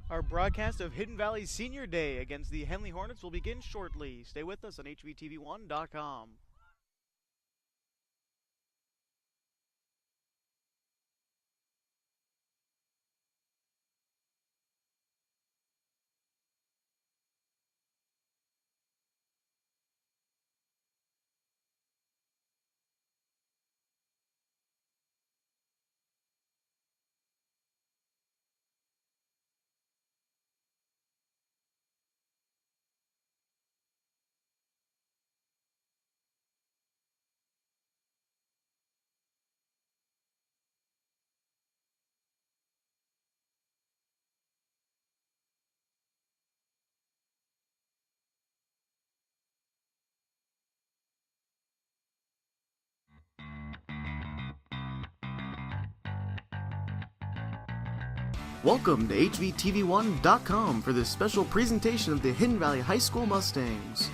Our broadcast of Hidden Valley's Senior Day against the Henley Hornets will begin shortly. Stay with us on HVTV1.com. Welcome to HVTV1.com for this special presentation of the Hidden Valley High School Mustangs.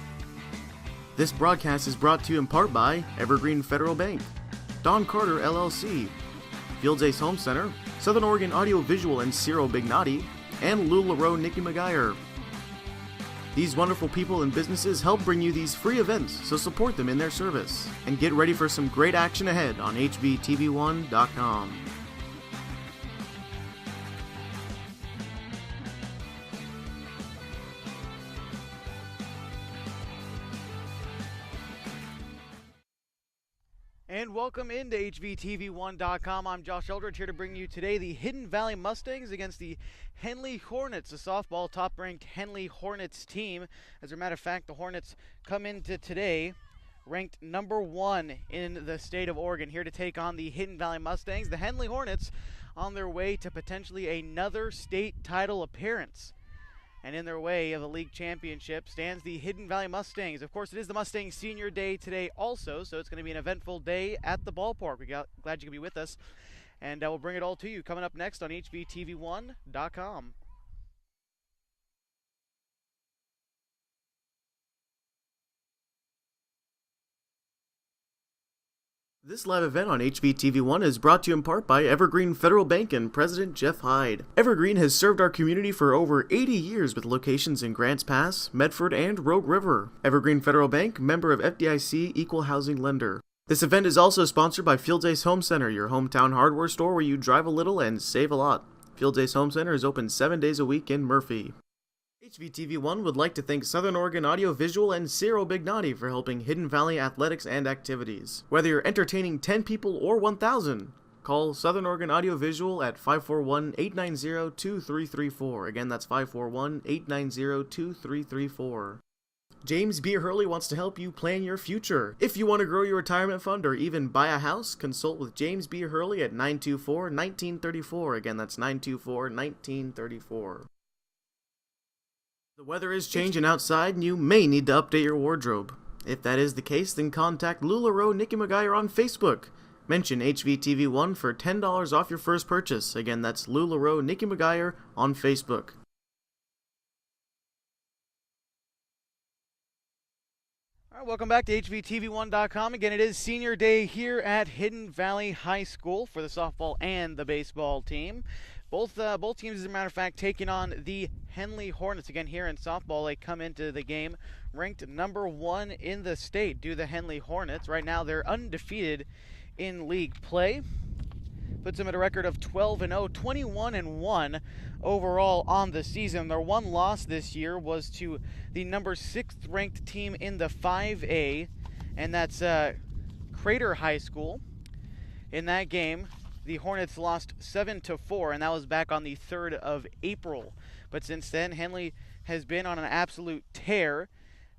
This broadcast is brought to you in part by Evergreen Federal Bank, Don Carter LLC, Fields Ace Home Center, Southern Oregon Audio Visual and Ciro Bignati, and LuLaRoe Nikki McGuire. These wonderful people and businesses help bring you these free events, so support them in their service. And get ready for some great action ahead on HVTV1.com. And welcome into HVTV1.com. I'm Josh Eldridge here to bring you today the Hidden Valley Mustangs against the Henley Hornets, a softball top-ranked Henley Hornets team. As a matter of fact, the Hornets come into today ranked number 1 in the state of Oregon, here to take on the Hidden Valley Mustangs. The Henley Hornets on their way to potentially another state title appearance. And in their way of the league championship stands the Hidden Valley Mustangs. Of course, it is the Mustangs Senior Day today also, so it's going to be an eventful day at the ballpark. We're glad you can be with us, and we'll bring it all to you coming up next on HVTV1.com. This live event on HVTV1 is brought to you in part by Evergreen Federal Bank and President Jeff Hyde. Evergreen has served our community for over 80 years with locations in Grants Pass, Medford, and Rogue River. Evergreen Federal Bank, member of FDIC Equal Housing Lender. This event is also sponsored by Fields Ace Home Center, your hometown hardware store where you drive a little and save a lot. Fields Ace Home Center is open 7 days a week in Murphy. HVTV1 would like to thank Southern Oregon Audio Visual and Ciro Bignati for helping Hidden Valley athletics and activities. Whether you're entertaining 10 people or 1,000, call Southern Oregon Audio Visual at 541-890-2334. Again, that's 541-890-2334. James B. Hurley wants to help you plan your future. If you want to grow your retirement fund or even buy a house, consult with James B. Hurley at 924-1934. Again, that's 924-1934. The weather is changing outside and you may need to update your wardrobe. If that is the case, then contact LuLaRoe Nikki McGuire on Facebook. Mention HVTV1 for $10 off your first purchase. Again, that's LuLaRoe Nikki McGuire on Facebook. All right, welcome back to HVTV1.com. Again, it is Senior Day here at Hidden Valley High School for the softball and the baseball team. Both teams, as a matter of fact, taking on the Henley Hornets. Again, here in softball, they come into the game ranked number 1 in the state, do the Henley Hornets. Right now, they're undefeated in league play. Puts them at a record of 12-0, 21-1 overall on the season. Their one loss this year was to the number 6th ranked team in the 5A, and that's Crater High School. In that game, the Hornets lost 7-4, and that was back on the 3rd of April. But since then, Henley has been on an absolute tear.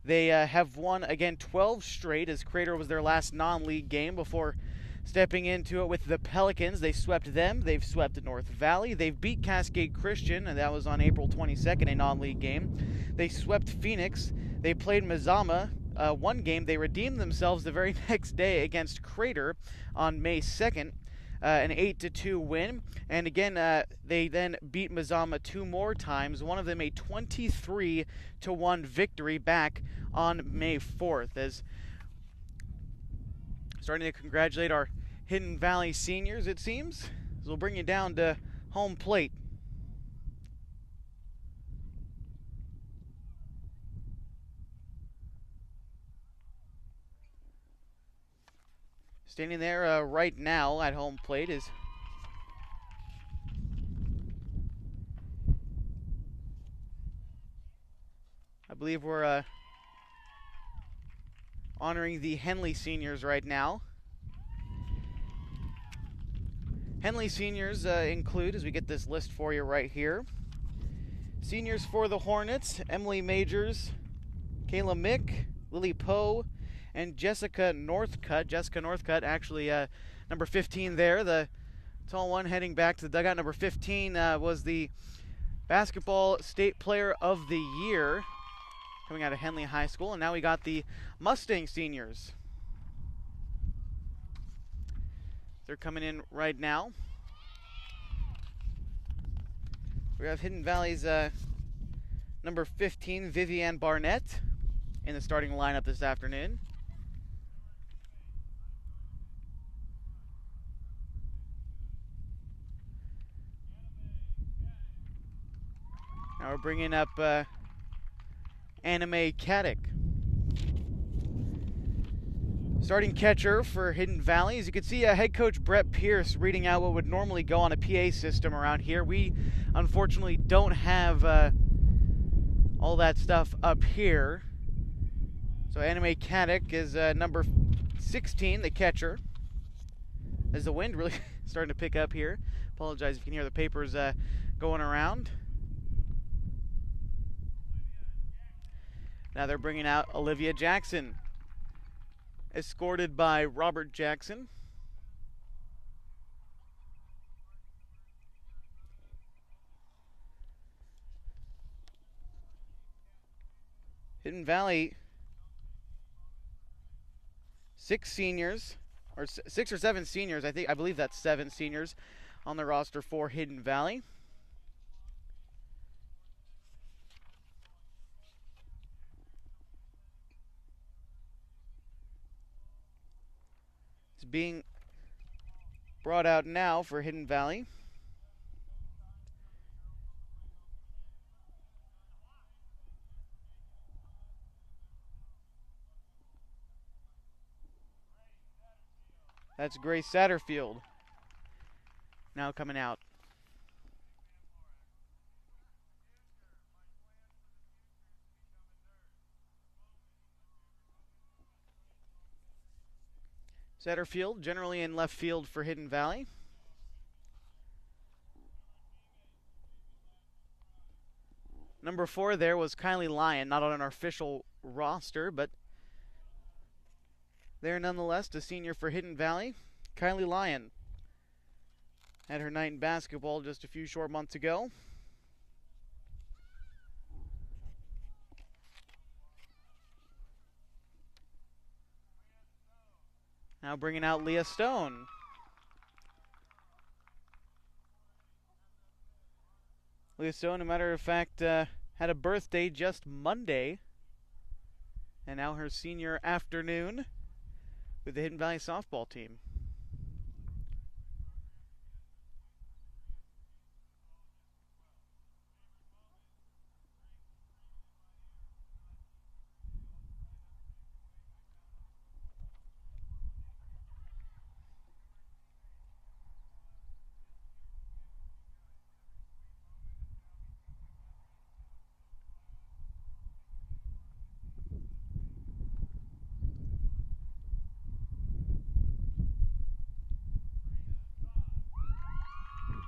They have won, again, 12 straight, as Crater was their last non-league game before stepping into it with the Pelicans. They swept them. They've swept North Valley. They've beat Cascade Christian, and that was on April 22nd, a non-league game. They swept Phoenix. They played Mazama one game. They redeemed themselves the very next day against Crater on May 2nd. An 8-2 win, and again they then beat Mazama 2 more times, one of them a 23-1 victory back on May 4th. As starting to congratulate our Hidden Valley seniors, it seems, as we'll bring you down to home plate. Standing there right now at home plate is I believe we're honoring the Henley seniors right now. Henley seniors include, as we get this list for you right here, seniors for the Hornets: Emily Majors, Kayla Mick, Lily Poe, and Jessica Northcutt. Jessica Northcutt, actually number 15 there, the tall one heading back to the dugout. Number 15 was the basketball state player of the year coming out of Henley High School. And now we got the Mustang seniors. They're coming in right now. We have Hidden Valley's number 15, Vivian Barnett, in the starting lineup this afternoon. Now we're bringing up Anime Caddick. Starting catcher for Hidden Valley. As you can see, head coach Brett Pierce reading out what would normally go on a PA system around here. We unfortunately don't have all that stuff up here. So Anime Caddick is number 16, the catcher. As the wind really starting to pick up here. Apologize if you can hear the papers going around. Now they're bringing out Olivia Jackson, escorted by Robert Jackson. Hidden Valley, 6 seniors, or 6 or 7 seniors. I believe that's 7 seniors on the roster for Hidden Valley. It's being brought out now for Hidden Valley. That's Grace Satterfield now coming out. Satterfield generally in left field for Hidden Valley. Number 4 there was Kylie Lyon, not on an official roster, but there nonetheless, a senior for Hidden Valley. Kylie Lyon had her night in basketball just a few short months ago. Now bringing out Leah Stone. Leah Stone, a matter of fact, had a birthday just Monday. And now her senior afternoon with the Hidden Valley softball team.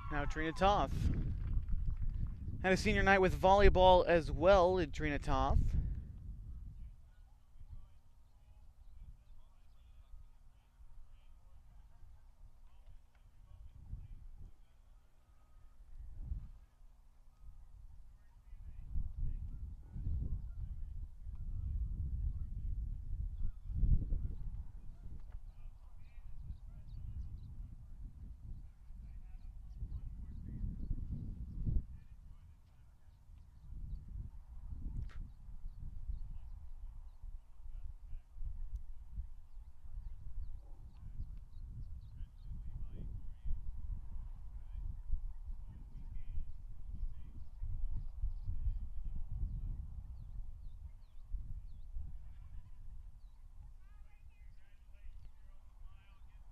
Now Trina Toth. Had a senior night with volleyball as well in Trina Toth.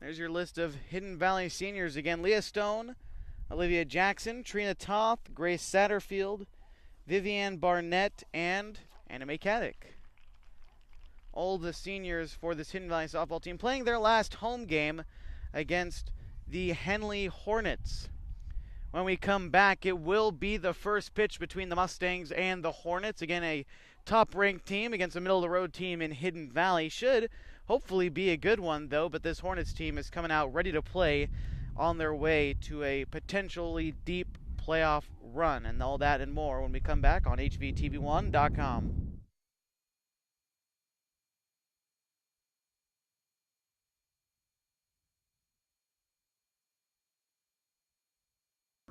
There's your list of Hidden Valley seniors again. Leah Stone, Olivia Jackson, Trina Toth, Grace Satterfield, Vivian Barnett, and Anna Mae Caddick. All the seniors for this Hidden Valley softball team playing their last home game against the HENLEY HORNETS. When we come back, it will be the first pitch between the Mustangs and the Hornets. Again, a top-ranked team against a middle-of-the-road team in Hidden Valley. Should hopefully be a good one, though, but this Hornets team is coming out ready to play on their way to a potentially deep playoff run. And all that and more when we come back on HVTV1.com.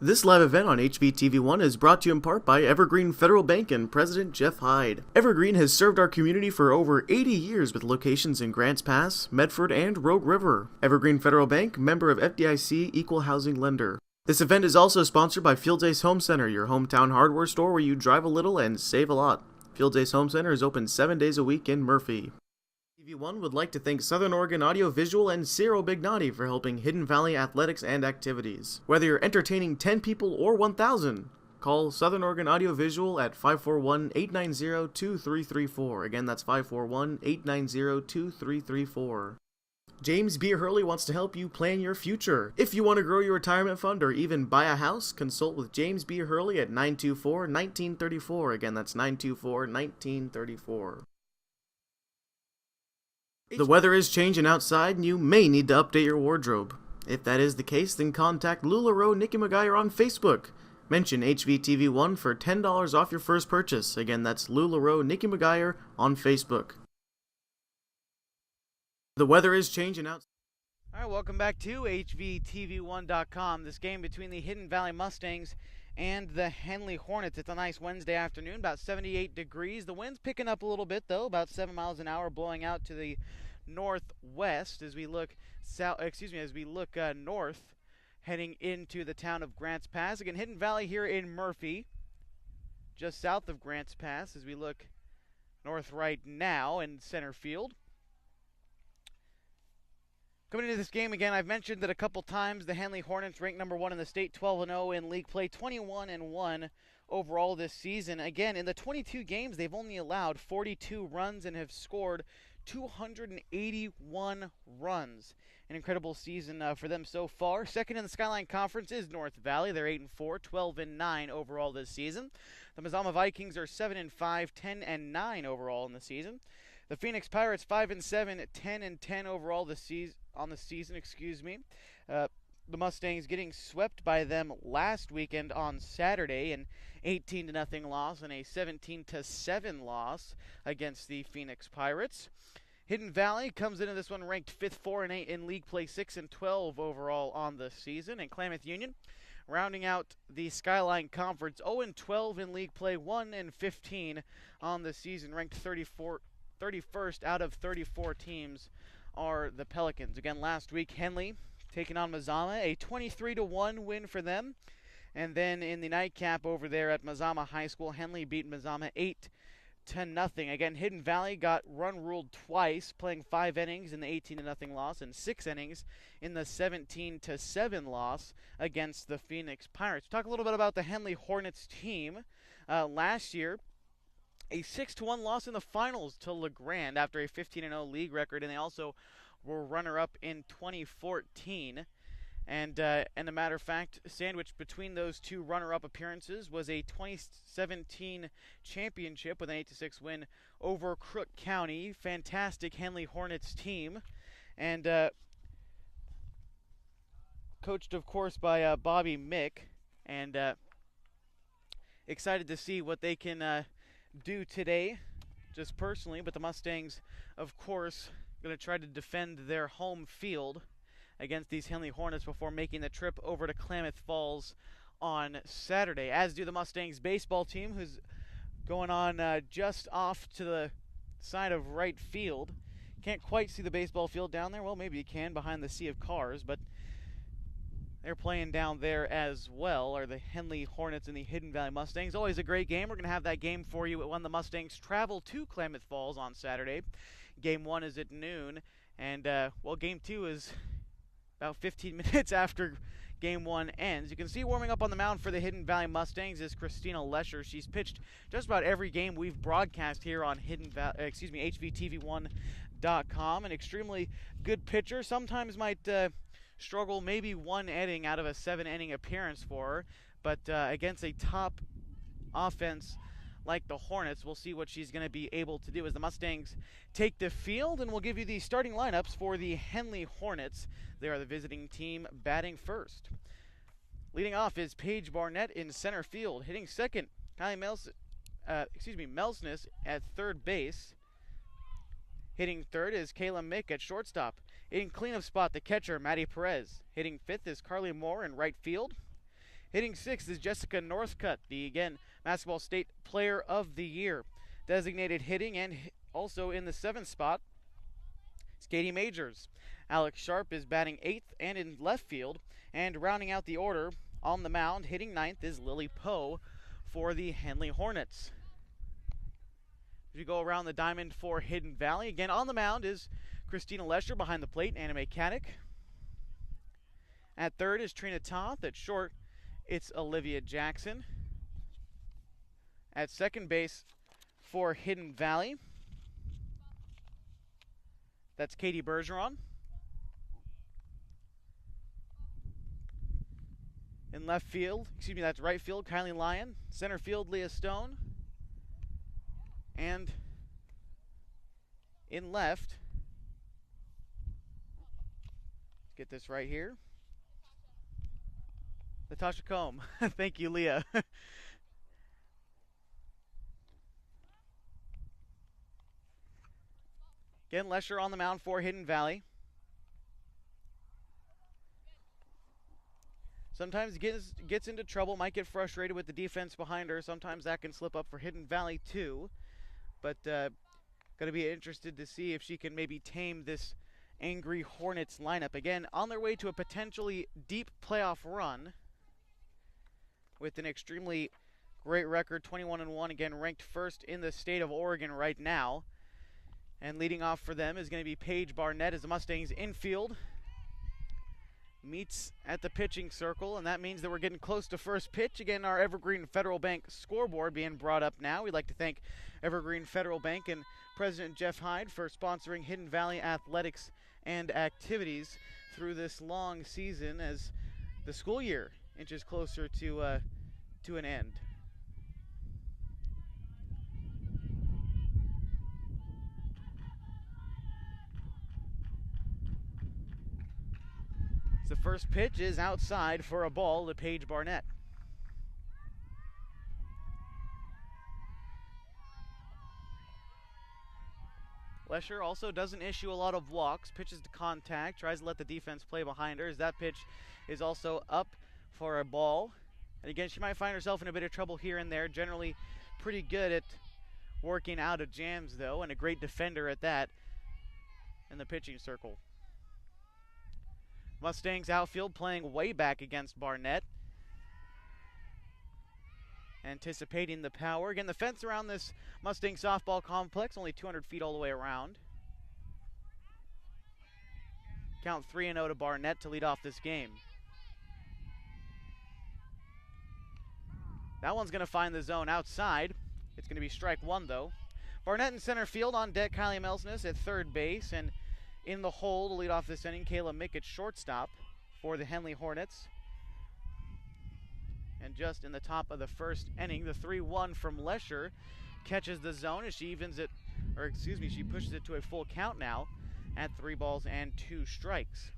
This live event on HVTV1 is brought to you in part by Evergreen Federal Bank and President Jeff Hyde. Evergreen has served our community for over 80 years with locations in Grants Pass, Medford, and Rogue River. Evergreen Federal Bank, member of FDIC, equal housing lender. This event is also sponsored by Fields Ace Home Center, your hometown hardware store where you drive a little and save a lot. Fields Ace Home Center is open 7 days a week in Murphy. TV1 would like to thank Southern Oregon Audio Visual and Ciro Bignati for helping Hidden Valley athletics and activities. Whether you're entertaining 10 people or 1,000, call Southern Oregon Audio Visual at 541-890-2334. Again, that's 541-890-2334. James B. Hurley wants to help you plan your future. If you want to grow your retirement fund or even buy a house, consult with James B. Hurley at 924-1934. Again, that's 924-1934. The weather is changing outside and you may need to update your wardrobe. If that is the case, then contact LuLaRoe Nikki McGuire on Facebook. Mention HVTV1 for $10 off your first purchase. Again, that's LuLaRoe Nikki McGuire on Facebook. The weather is changing outside. All right, welcome back to HVTV1.com. This game between the Hidden Valley Mustangs and the HENLEY HORNETS. It's a nice Wednesday afternoon, about 78 degrees. The wind's picking up a little bit, though, about 7 miles an hour, blowing out to the northwest as we look north, heading into the town of Grants Pass. Again, Hidden Valley here in Murphy, just south of Grants Pass as we look north right now in center field. Coming into this game again, I've mentioned that a couple times. The HENLEY Hornets ranked number 1 in the state, 12-0 in league play, 21-1 overall this season. Again, in the 22 games, they've only allowed 42 runs and have scored 281 runs. An incredible season for them so far. Second in the Skyline Conference is North Valley. They're 8-4, 12-9 overall this season. The Mazama Vikings are 7-5, 10-9 overall in the season. The Phoenix Pirates 5-7, 10-10 overall this season. The Mustangs getting swept by them last weekend on Saturday, an 18-0 loss and a 17-7 loss against the Phoenix Pirates. Hidden Valley comes into this one ranked 5th, 4-8 in league play, 6-12 overall on the season. And Klamath Union, rounding out the Skyline Conference, 0-12 in league play, 1-15 on the season, ranked 31st out of 34 teams are the Pelicans. Again, last week, HENLEY taking on Mazama, a 23-1 win for them. And then in the nightcap over there at Mazama High School, HENLEY beat Mazama 8-0. Again, Hidden Valley got run-ruled twice, playing 5 innings in the 18-0 loss and 6 innings in the 17-7 loss against the Phoenix Pirates. Talk a little bit about the HENLEY Hornets team. Last year, a 6-1 loss in the finals to LeGrand after a 15-0 league record, and they also were runner-up in 2014. And a matter of fact, sandwiched between those two runner-up appearances was a 2017 championship with an 8-6 win over Crook County. Fantastic HENLEY Hornets team, and coached, of course, by Bobby Mick, and excited to see what they can do today, just personally. But the Mustangs, of course, going to try to defend their home field against these HENLEY Hornets before making the trip over to Klamath Falls on Saturday, as do the Mustangs baseball team, who's going on just off to the side of right field. Can't quite see the baseball field down there. Well, maybe you can behind the sea of cars, but they're playing down there as well, are the HENLEY Hornets and the Hidden Valley Mustangs. Always a great game. We're going to have that game for you when the Mustangs travel to Klamath Falls on Saturday. Game 1 is at noon, and, well, Game 2 is about 15 minutes after Game 1 ends. You can see warming up on the mound for the Hidden Valley Mustangs is Christina Lesher. She's pitched just about every game we've broadcast here on HVTV1.com. An extremely good pitcher. Sometimes might struggle maybe one inning out of a 7-inning appearance for her, but against a top offense like the Hornets, we'll see what she's going to be able to do as the Mustangs take the field, and we'll give you the starting lineups for the Henley Hornets. They are the visiting team, batting first. Leading off is Paige Barnett in center field. Hitting second, Melsness at third base. Hitting third is Kayla Mick at shortstop. In cleanup spot, the catcher, Maddie Perez. Hitting fifth is Carly Moore in right field. Hitting sixth is Jessica Northcutt, the, again, Basketball State Player of the Year. Designated hitting and also in the seventh spot is Katie Majors. Alex Sharp is batting eighth and in left field. And rounding out the order on the mound, hitting ninth, is Lily Poe for the Henley Hornets. As we go around the diamond for Hidden Valley, again on the mound is Christina Lesher. Behind the plate, Anna Mechanic. At third is Trina Toth. At short, it's Olivia Jackson. At second base for Hidden Valley, that's Katie Bergeron. In left field, that's right field, Kylie Lyon. Center field, Leah Stone. And in left, let's get this right here, Natasha Combe. Thank you, Leah. Again, Lesher on the mound for Hidden Valley. Sometimes gets into trouble, might get frustrated with the defense behind her. Sometimes that can slip up for Hidden Valley too. But going to be interested to see if she can maybe tame this angry Hornets lineup. Again, on their way to a potentially deep playoff run with an extremely great record, 21-1, again ranked first in the state of Oregon right now. And leading off for them is going to be Paige Barnett as the Mustangs infield meets at the pitching circle, and that means that we're getting close to first pitch. Again, our Evergreen Federal Bank scoreboard being brought up now. We'd like to thank Evergreen Federal Bank and President Jeff Hyde for sponsoring Hidden Valley athletics and activities through this long season as the school year inches closer to an end. The first pitch is outside for a ball to Paige Barnett. Lesher also doesn't issue a lot of walks, pitches to contact, tries to let the defense play behind her as that pitch is also up for a ball. And again, she might find herself in a bit of trouble here and there. Generally pretty good at working out of jams though, and a great defender at that in the pitching circle. Mustangs outfield playing way back against Barnett. Anticipating the power. Again, the fence around this Mustang softball complex, only 200 feet all the way around. Count 3-0 to Barnett to lead off this game. That one's going to find the zone outside. It's going to be strike one, though. Barnett in center field. On deck, Kylie Melsness at third base. And in the hole to lead off this inning, Kayla Mick at shortstop for the Henley Hornets. And just in the top of the first inning, the 3-1 from Lesher catches the zone as she evens it, she pushes it to a full count now at 3 balls and 2 strikes.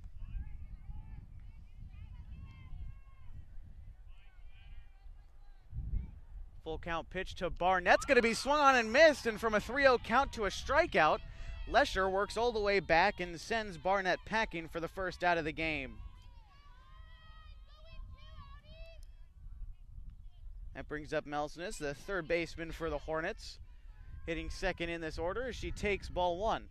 Full count pitch to Barnett's going to be swung on and missed, and from a 3-0 count to a strikeout, Lesher works all the way back and sends Barnett packing for the first out of the game. That brings up Melsness, the third baseman for the Hornets, hitting second in this order as she takes ball 1.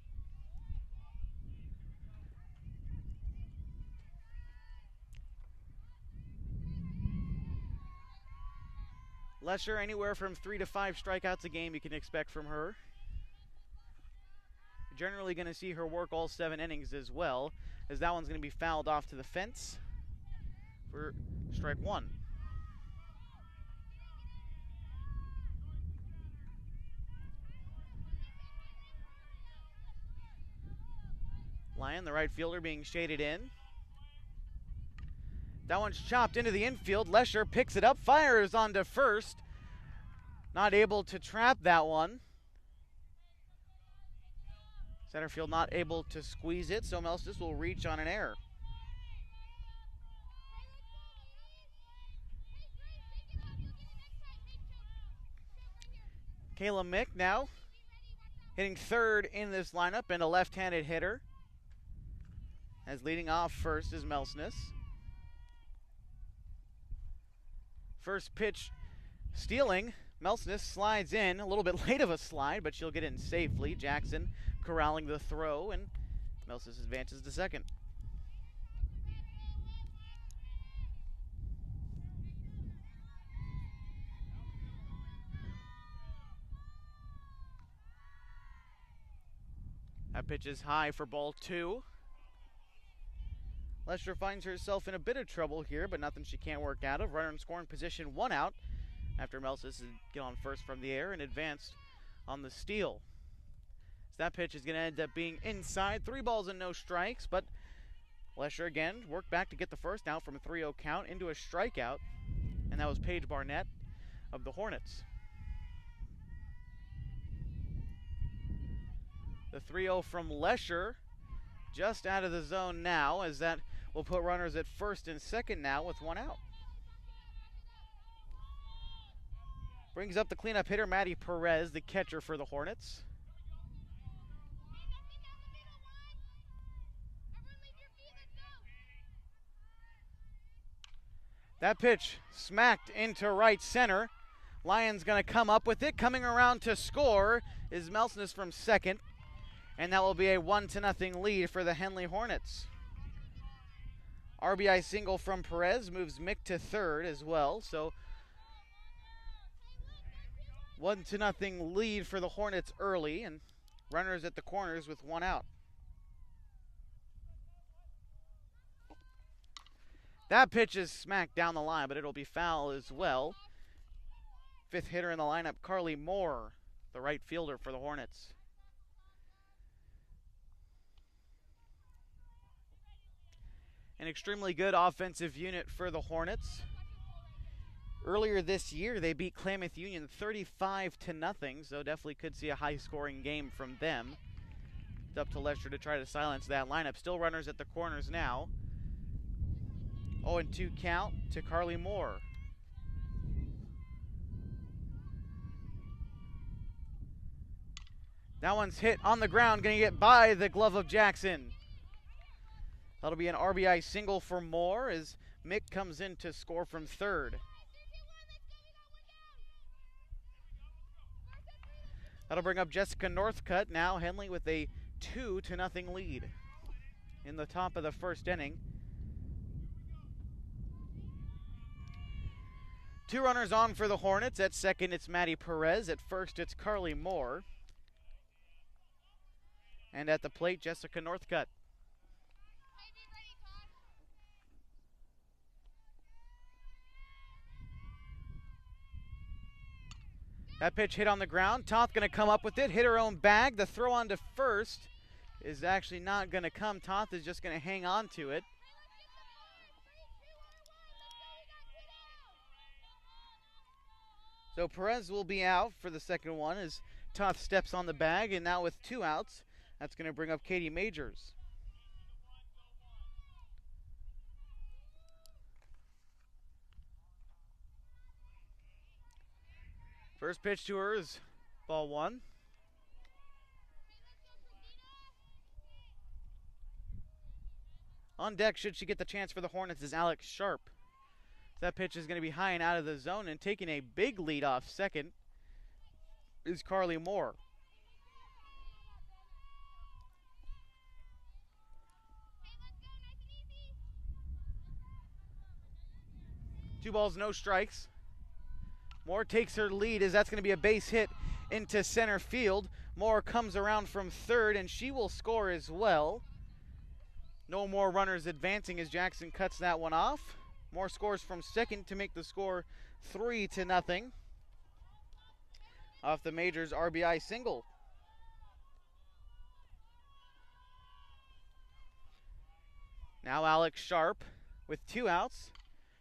Lesher, anywhere from 3 to 5 strikeouts a game you can expect from her. generally going to see her work all 7 innings as well, as that one's going to be fouled off to the fence for strike 1. Lyon, the right fielder, being shaded in. That one's chopped into the infield. Lesher picks it up, fires onto first. Not able to trap that one. Center field not able to squeeze it, so Melstis will reach on an error. Kayla Mick now hitting third in this lineup, and a left-handed hitter. As leading off first is Melstis. First pitch stealing. Melstis slides in, a little bit late of a slide, but she'll get in safely. Jackson corralling the throw, and Melstis advances to second. That pitch is high for ball 2. Lesher finds herself in a bit of trouble here, but nothing she can't work out of. Runner in scoring position, 1 out, after Melstis get on first from the air and advanced on the steal. So that pitch is going to end up being inside. 3 balls and no strikes, but Lesher again worked back to get the first out from a 3-0 count into a strikeout, and that was Paige Barnett of the Hornets. The 3-0 from Lesher just out of the zone now, as that will put runners at first and second now with 1 out. Brings up the cleanup hitter, Maddie Perez, the catcher for the Hornets. That pitch smacked into right center. Lyon's going to come up with it. Coming around to score is Melstis from second. And that will be a 1-0 lead for the Henley Hornets. RBI single from Perez moves Mick to third as well. So 1-0 lead for the Hornets early, and runners at the corners with 1 out. That pitch is smacked down the line, but it'll be foul as well. 5th hitter in the lineup, Carly Moore, the right fielder for the Hornets. An extremely good offensive unit for the Hornets. Earlier this year, they beat Klamath Union 35-0, so definitely could see a high-scoring game from them. It's up to Lesher to try to silence that lineup. Still runners at the corners now. 0-2 count to Carly Moore. That one's hit on the ground, going to get by the glove of Jackson. That'll be an RBI single for Moore as Mick comes in to score from third. That'll bring up Jessica Northcutt. Now Henley with a 2-0 lead in the top of the first inning. 2 runners on for the Hornets. At second, it's Maddie Perez. At first, it's Carly Moore. And at the plate, Jessica Northcutt. That pitch hit on the ground. Toth going to come up with it, hit her own bag. The throw on to first is actually not going to come. Toth is just going to hang on to it. So Perez will be out for the second one as Toth steps on the bag, and now with 2 outs, that's going to bring up Katie Majors. First pitch to her is ball 1. On deck, should she get the chance for the Hornets, is Alex Sharp. That pitch is going to be high and out of the zone, and taking a big lead off second is Carly Moore. Two balls, no strikes. Moore takes her lead as that's going to be a base hit into center field. Moore comes around from third, and she will score as well. No more runners advancing as Jackson cuts that one off. Moore scores from second to make the score 3-0 off the Majors RBI single. Now Alex Sharp with 2 outs.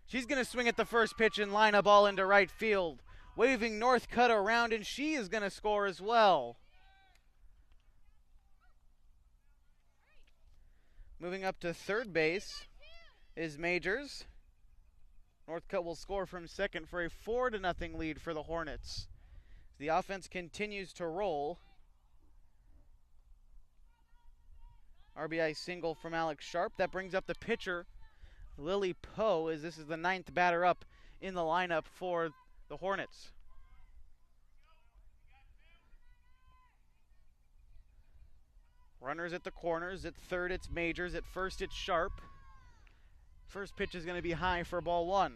She's going to swing at the first pitch and line a ball into right field. Waving Northcutt around, and she is going to score as well. Moving up to third base is Majors. Northcutt will score from second for a 4-0 lead for the Hornets. The offense continues to roll. RBI single from Alex Sharp. That brings up the pitcher, Lily Poe, as this is the 9th batter up in the lineup for the Hornets. Runners at the corners. At third, it's Majors. At first, it's Sharp. First pitch is going to be high for ball 1.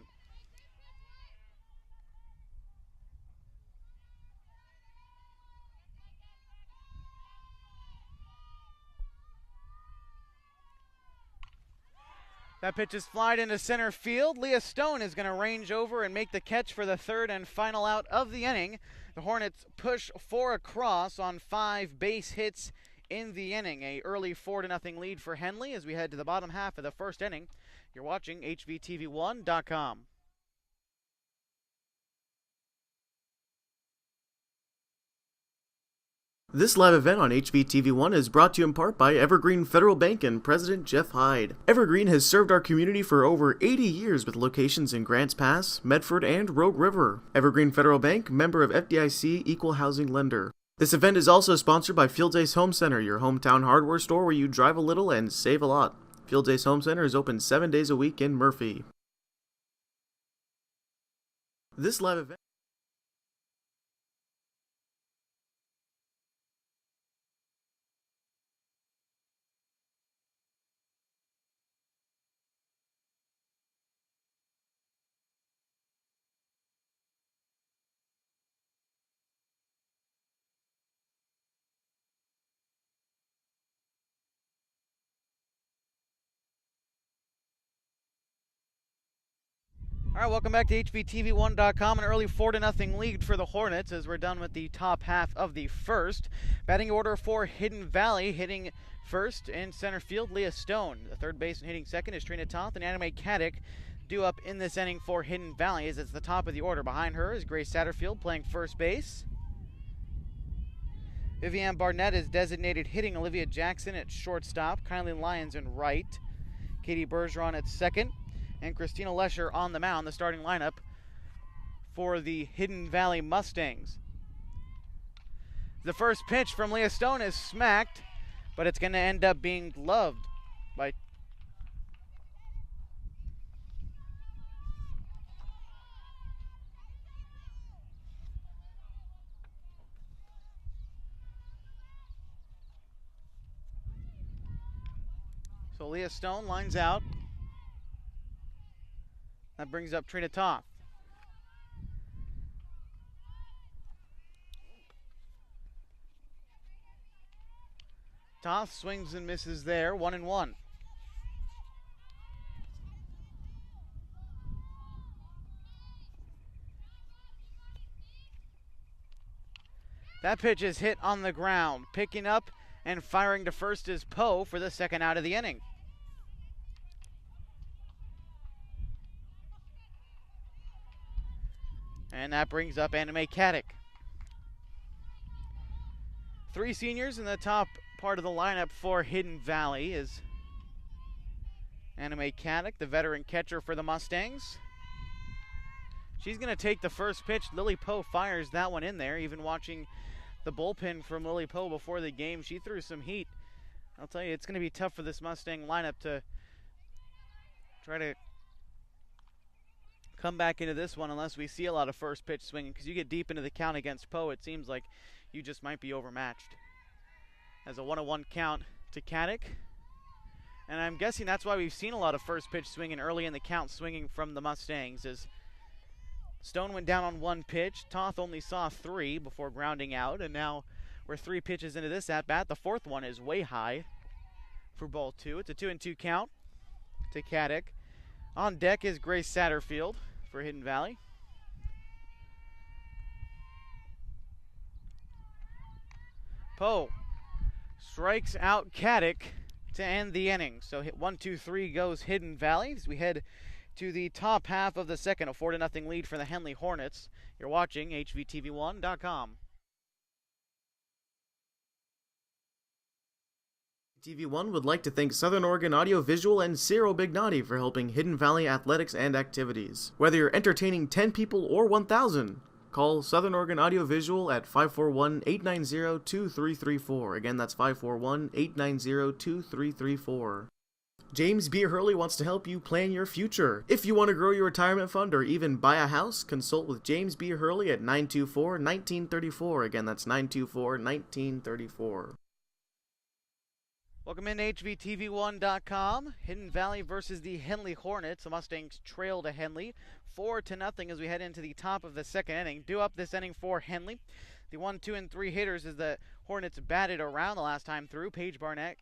That pitch is flied into center field. Leah Stone is going to range over and make the catch for the third and final out of the inning. The Hornets push 4 across on 5 base hits in the inning. A early 4-0 lead for Henley as we head to the bottom half of the first inning. You're watching HVTV1.com. This live event on HBTV1 is brought to you in part by Evergreen Federal Bank and President Jeff Hyde. Evergreen has served our community for over 80 years with locations in Grants Pass, Medford, and Rogue River. Evergreen Federal Bank, member of FDIC, equal housing lender. This event is also sponsored by Fields Ace Home Center, your hometown hardware store where you drive a little and save a lot. Fields Ace Home Center is open 7 days a week in Murphy. This live event. All right, welcome back to HVTV1.com. An early 4-0 lead for the Hornets as we're done with the top half of the first. Batting order for Hidden Valley, hitting first in center field, Leah Stone. The third baseman hitting second is Trina Toth, and Anime Caddick due up in this inning for Hidden Valley as it's the top of the order. Behind her is Grace Satterfield playing first base. Vivian Barnett is designated hitting Olivia Jackson at shortstop, Kylie Lyons in right, Katie Bergeron at second, and Christina Lesher on the mound, the starting lineup for the Hidden Valley Mustangs. The first pitch from Leah Stone is smacked, but it's going to end up being gloved by So Leah Stone lines out. That brings up Trina Toth. Toth swings and misses there, 1-1. That pitch is hit on the ground. Picking up and firing to first is Poe for the second out of the inning. And that brings up Anime Caddick. 3 seniors in the top part of the lineup for Hidden Valley is Anime Caddick, the veteran catcher for the Mustangs. She's going to take the first pitch. Lily Poe fires that one in there. Even watching the bullpen from Lily Poe before the game, she threw some heat. I'll tell you, it's going to be tough for this Mustang lineup to try to come back into this one unless we see a lot of first pitch swinging, because you get deep into the count against Poe, it seems like you just might be overmatched. As a 1-1 count to Caddick. And I'm guessing that's why we've seen a lot of first pitch swinging early in the count, swinging from the Mustangs, as Stone went down on 1 pitch. Toth only saw 3 before grounding out, and now We're 3 pitches into this at bat. The fourth one is way high for ball 2. It's a 2-2 count to Caddick. On deck is Grace Satterfield for Hidden Valley. Poe strikes out Caddick to end the inning. So hit 1-2-3 goes Hidden Valley as we head to the top half of the second. A 4-0 lead for the Henley Hornets. You're watching HVTV1.com. TV1 would like to thank Southern Oregon Audio Visual and Cyril Bignati for helping Hidden Valley athletics and activities. Whether you're entertaining 10 people or 1,000, call Southern Oregon Audio Visual at 541-890-2334. Again, that's 541-890-2334. James B. Hurley wants to help you plan your future. If you want to grow your retirement fund or even buy a house, consult with James B. Hurley at 924-1934. Again, that's 924-1934. Welcome in to HVTV1.com. Hidden Valley versus the Henley Hornets. The Mustangs trail to Henley 4-0 as we head into the top of the second inning. Due up this inning for Henley. The 1, 2, and 3 hitters as the Hornets batted around the last time through. Paige Barnett,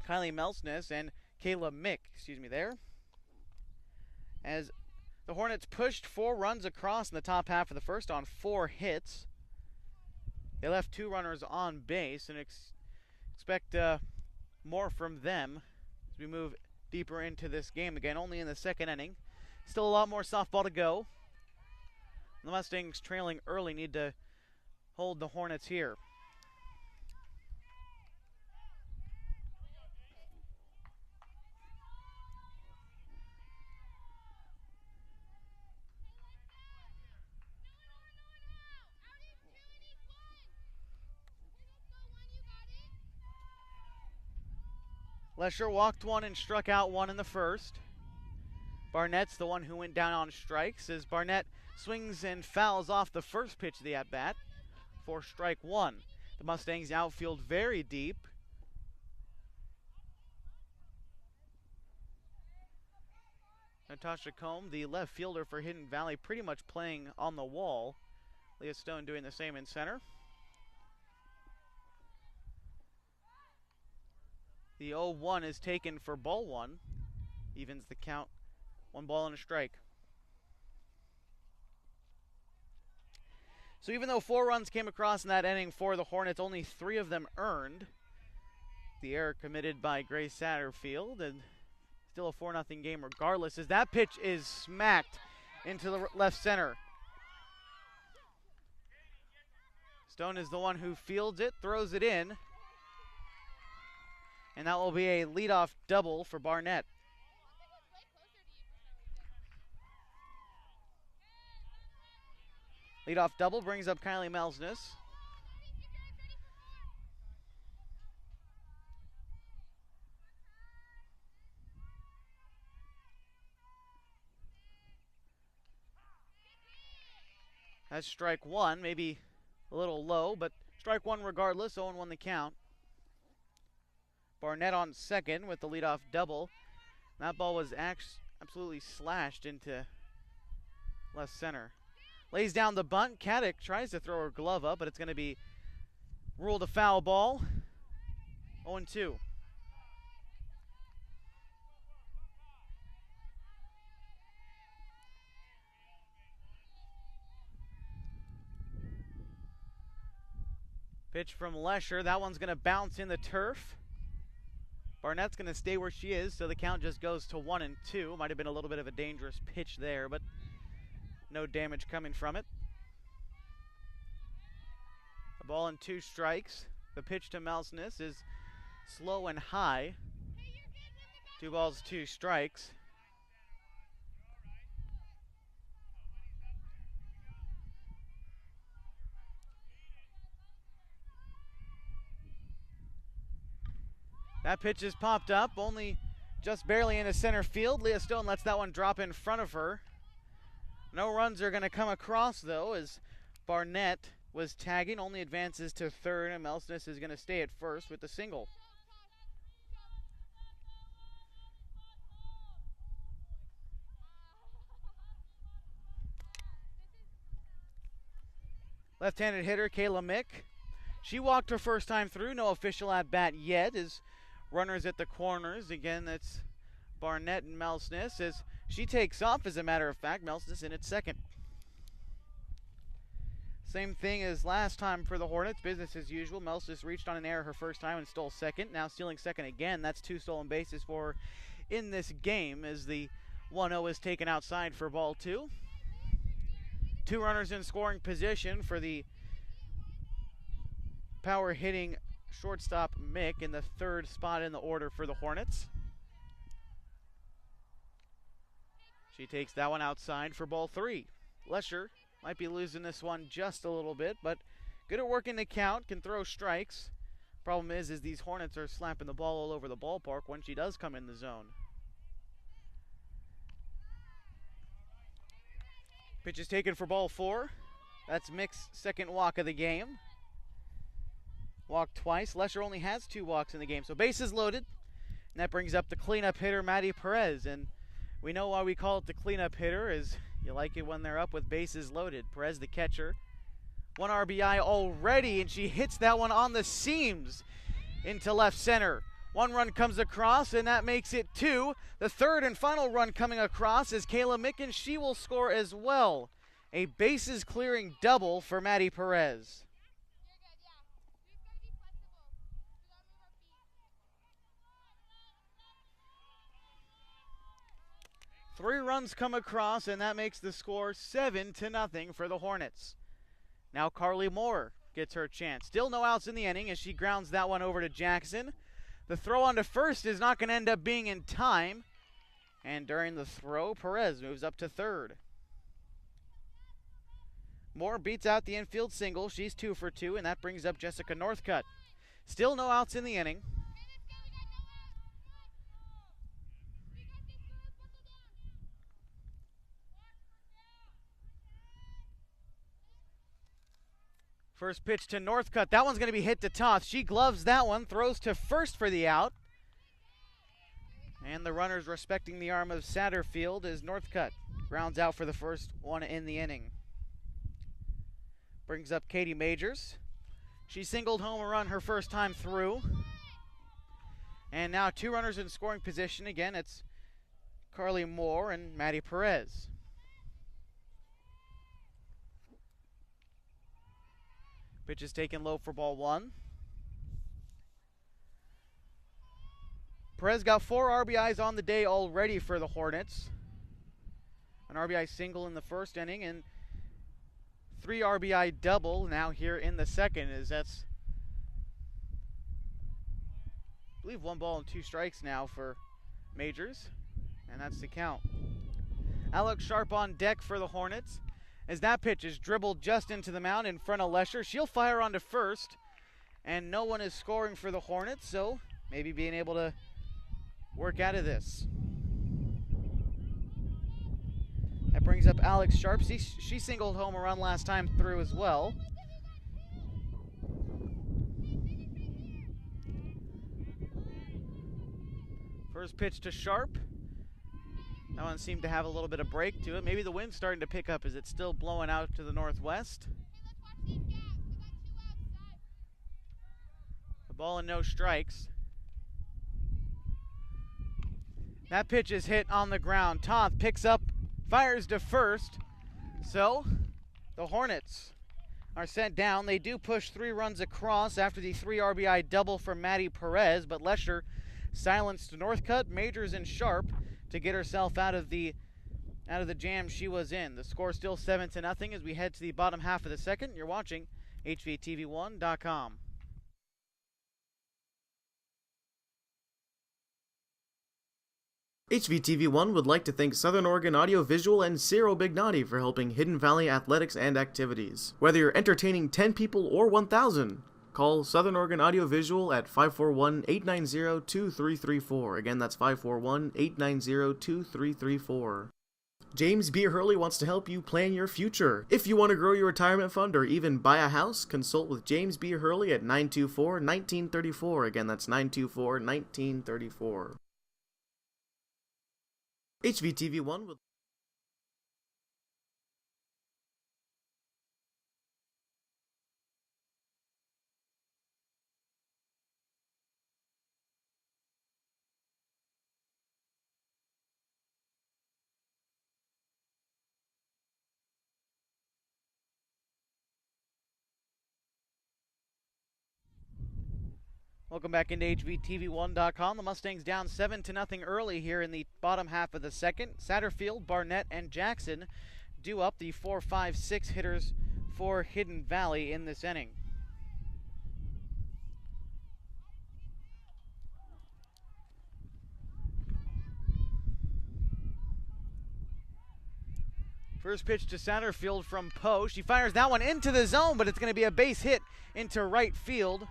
Kylie Melsness, and Kayla Mick, there. As the Hornets pushed 4 runs across in the top half of the first on 4 hits. They left 2 runners on base and expect more from them as we move deeper into this game. Again, only in the second inning. Still a lot more softball to go. The Mustangs trailing early need to hold the Hornets here. Lesher walked 1 and struck out 1 in the first. Barnett's the one who went down on strikes as Barnett swings and fouls off the first pitch of the at-bat for strike 1. The Mustangs outfield very deep. Natasha Combe, the left fielder for Hidden Valley, pretty much playing on the wall. Leah Stone doing the same in center. The 0-1 is taken for ball 1. Evens the count. 1 ball and a strike. So even though 4 runs came across in that inning for the Hornets, only 3 of them earned. The error committed by Grace Satterfield, and still a 4-0 game regardless, as that pitch is smacked into the left center. Stone is the one who fields it, throws it in. And that will be a leadoff double for Barnett. Leadoff double brings up Kylie Melsness. That's strike 1, maybe a little low, but strike 1 regardless, 0-1 the count. Barnett on second with the leadoff double. That ball was absolutely slashed into left center. Lays down the bunt. Caddick tries to throw her glove up, but it's going to be ruled a foul ball. 0-2. Pitch from Lesher. That one's going to bounce in the turf. Barnett's going to stay where she is, so the count just goes to 1-2. Might have been a little bit of a dangerous pitch there, but no damage coming from it. A ball and 2 strikes. The pitch to Melsness is slow and high. 2 balls, 2 strikes. That pitch is popped up, only just barely into center field. Leah Stone lets that one drop in front of her. No runs are going to come across, though, as Barnett was tagging, only advances to third, and Melsness is going to stay at first with the single. Left-handed hitter Kayla Mick. She walked her first time through. No official at bat yet. As runners at the corners. Again, that's Barnett and Melsness. As she takes off, as a matter of fact, Melsness in at second. Same thing as last time for the Hornets. Business as usual. Melsness reached on an error her first time and stole second. Now stealing second again. That's 2 stolen bases for her in this game as the 1-0 is taken outside for ball 2. 2 runners in scoring position for the power hitting shortstop Mick in the 3rd spot in the order for the Hornets. She takes that one outside for ball 3. Lesher might be losing this one just a little bit, but good at working the count, can throw strikes. Problem is these Hornets are slapping the ball all over the ballpark when she does come in the zone. Pitch is taken for ball 4. That's Mick's 2nd walk of the game. Walked twice. Lesher only has 2 walks in the game, so bases loaded. And that brings up the cleanup hitter, Maddie Perez. And we know why we call it the cleanup hitter, is you like it when they're up with bases loaded. Perez, the catcher. 1 RBI already, and she hits that one on the seams into left center. 1 run comes across, and that makes it 2. The 3rd and final run coming across is Kayla Mick, and she will score as well. A bases clearing double for Maddie Perez. Three runs come across, and that makes the score 7-0 for the Hornets. Now Carly Moore gets her chance. Still no outs in the inning as she grounds that one over to Jackson. The throw on to first is not going to end up being in time. And during the throw, Perez moves up to 3rd. Moore beats out the infield single. She's 2 for 2, and that brings up Jessica Northcutt. Still no outs in the inning. First pitch to Northcutt. That one's going to be hit to Toth. She gloves that one, throws to first for the out. And the runners respecting the arm of Satterfield as Northcutt grounds out for the first one in the inning. Brings up Katie Majors. She singled home a run her first time through. And now 2 runners in scoring position. Again, it's Carly Moore and Maddie Perez. Pitch is taken low for ball 1. Perez got 4 RBIs on the day already for the Hornets. An RBI single in the first inning and 3 RBI double now here in the second, as that's, I believe, 1 ball and 2 strikes now for Majors, and that's the count. Alex Sharp on deck for the Hornets. As that pitch is dribbled just into the mound in front of Lesher. She'll fire onto first, and no one is scoring for the Hornets, so maybe being able to work out of this. That brings up Alex Sharp. She singled home a run last time through as well. First pitch to Sharp. That one seemed to have a little bit of break to it. Maybe the wind's starting to pick up as it's still blowing out to the northwest. A ball and no strikes. That pitch is hit on the ground. Toth picks up, fires to first. So the Hornets are sent down. They do push 3 runs across after the 3 RBI double from Maddie Perez, but Lesher silenced Northcutt, Majors, and Sharp to get herself out of the jam she was in. The score still 7-0 as we head to the bottom half of the second. You're watching HVTV1.com. HVTV1 would like to thank Southern Oregon Audio Visual and Ciro Bignati for helping Hidden Valley athletics and activities. Whether you're entertaining 10 people or 1,000, call Southern Oregon Audio Visual at 541-890-2334. Again, that's 541-890-2334. James B. Hurley wants to help you plan your future. If you want to grow your retirement fund or even buy a house, consult with James B. Hurley at 924-1934. Again, that's 924-1934. HVTV1 would Welcome back into HVTV1.com. The Mustangs down 7-0 early here in the bottom half of the second. Satterfield, Barnett, and Jackson do up the 4, 5, 6 hitters for Hidden Valley in this inning. First pitch to Satterfield from Poe. She fires that one into the zone, but it's going to be a base hit into right field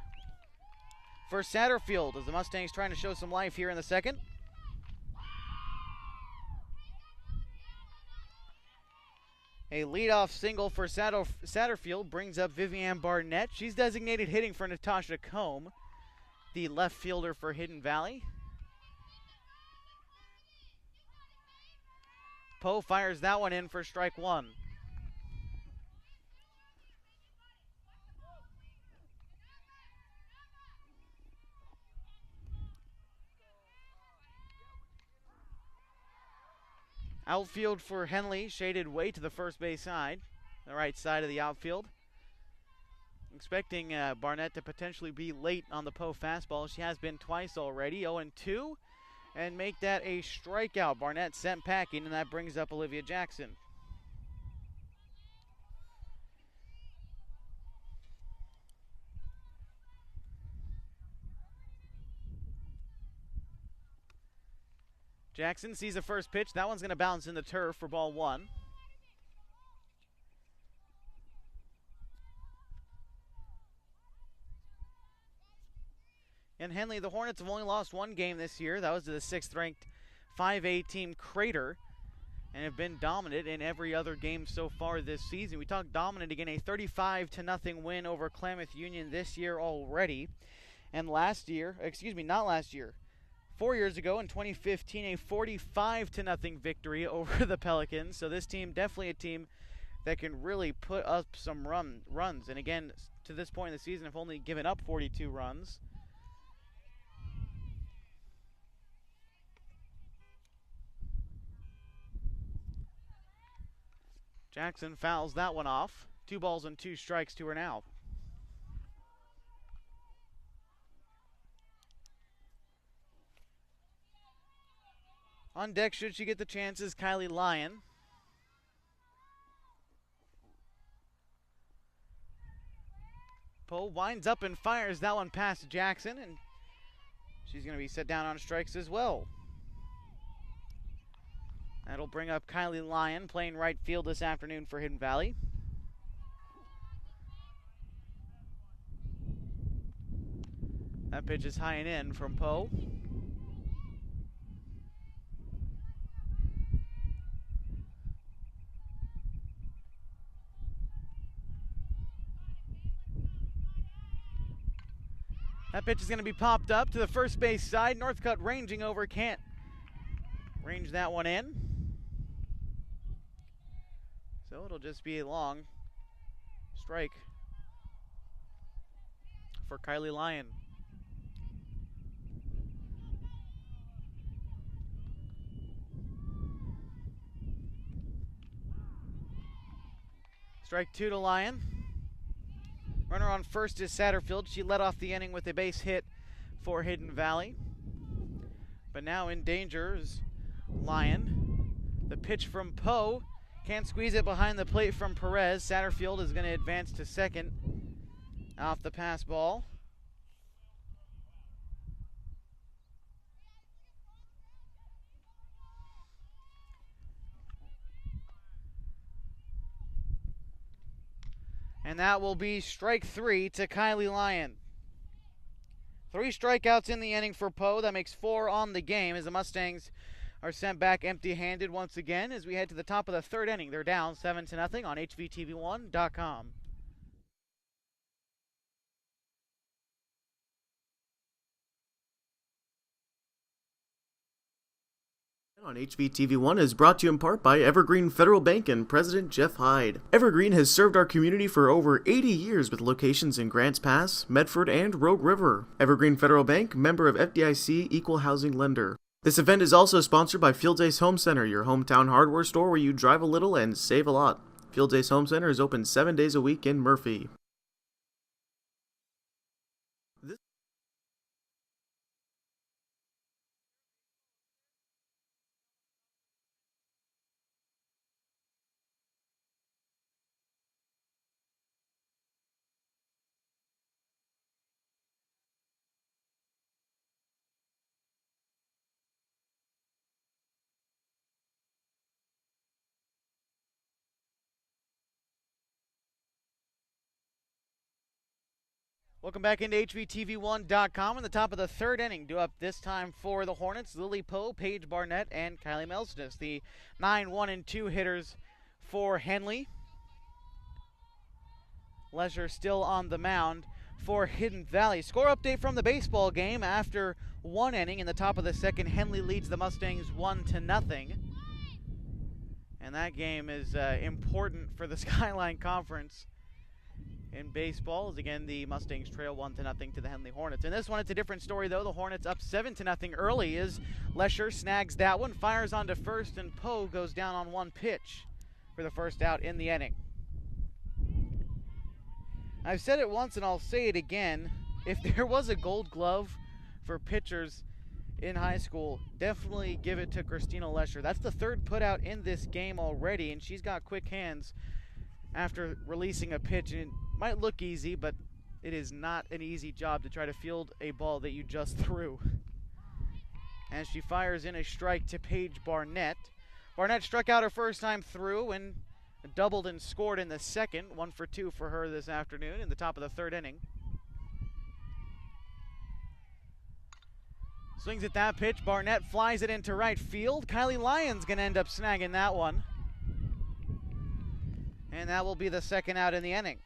for Satterfield as the Mustangs trying to show some life here in the second. A leadoff single for Satterfield brings up Vivian Barnett. She's designated hitting for Natasha Combe, the left fielder for Hidden Valley. Poe fires that one in for strike one. Outfield for Henley, shaded way to the first base side, the right side of the outfield. Expecting Barnett to potentially be late on the Poe fastball. She has been twice already, 0-2, and make that a strikeout. Barnett sent packing, and that brings up Olivia Jackson. Jackson sees the first pitch. That one's going to bounce in the turf for ball one. And Henley, the Hornets have only lost one game this year. That was to the 6th-ranked 5A team Crater, and have been dominant in every other game so far this season. We talked dominant again, a 35-0 win over Klamath Union this year already. And last year, not last year, 4 years ago in 2015, a 45-0 victory over the Pelicans. So this team, definitely a team that can really put up some runs. And again, to this point in the season, have only given up 42 runs. Jackson fouls that one off. 2 balls and 2 strikes to her now. On deck, should she get the chances, Kylie Lyon. Poe winds up and fires that one past Jackson, and she's going to be set down on strikes as well. That'll bring up Kylie Lyon, playing right field this afternoon for Hidden Valley. That pitch is high and in from Poe. That pitch is going to be popped up to the first base side. Northcutt ranging over, can't range that one in. So it'll just be a long strike for Kylie Lyon. Strike 2 to Lyon. Runner on first is Satterfield. She led off the inning with a base hit for Hidden Valley. But now in danger is Lyon. The pitch from Poe. Can't squeeze it behind the plate from Perez. Satterfield is going to advance to second off the pass ball. And that will be strike 3 to Kylie Lyon. 3 strikeouts in the inning for Poe. That makes 4 on the game as the Mustangs are sent back empty-handed once again as we head to the top of the 3rd inning. They're down 7-0 on HVTV1.com. On HVTV1 is brought to you in part by Evergreen Federal Bank and President Jeff Hyde. Evergreen has served our community for over 80 years with locations in Grants Pass, Medford, and Rogue River. Evergreen Federal Bank, member of FDIC, equal housing lender. This event is also sponsored by Fields Ace Home Center, your hometown hardware store where you drive a little and save a lot. Fields Ace Home Center is open 7 days a week in Murphy. Welcome back into HVTV1.com. In the top of the third inning, due up this time for the Hornets, Lily Poe, Paige Barnett, and Kylie Melsness, the 9-1-2 hitters for Henley. Lesher still on the mound for Hidden Valley. Score update from the baseball game. After one inning, in the top of the second, Henley leads the Mustangs 1-0. And that game is important for the Skyline Conference in baseball, as again the Mustangs trail 1-0 to the Henley Hornets. In this one, it's a different story though. The Hornets up 7-0 early as Lesher snags that one, fires onto first, and Poe goes down on one pitch for the first out in the inning. I've said it once and I'll say it again. If there was a gold glove for pitchers in high school, definitely give it to Christina Lesher. That's the third putout in this game already, and she's got quick hands after releasing a pitch. And it might look easy, but it is not an easy job to try to field a ball that you just threw. As she fires in a strike to Paige Barnett. Barnett struck out her first time through and doubled and scored in the second. 1 for 2 for her this afternoon in the top of the third inning. Swings at that pitch. Barnett flies it into right field. Kylie Lyons going to end up snagging that one. And that will be the second out in the inning.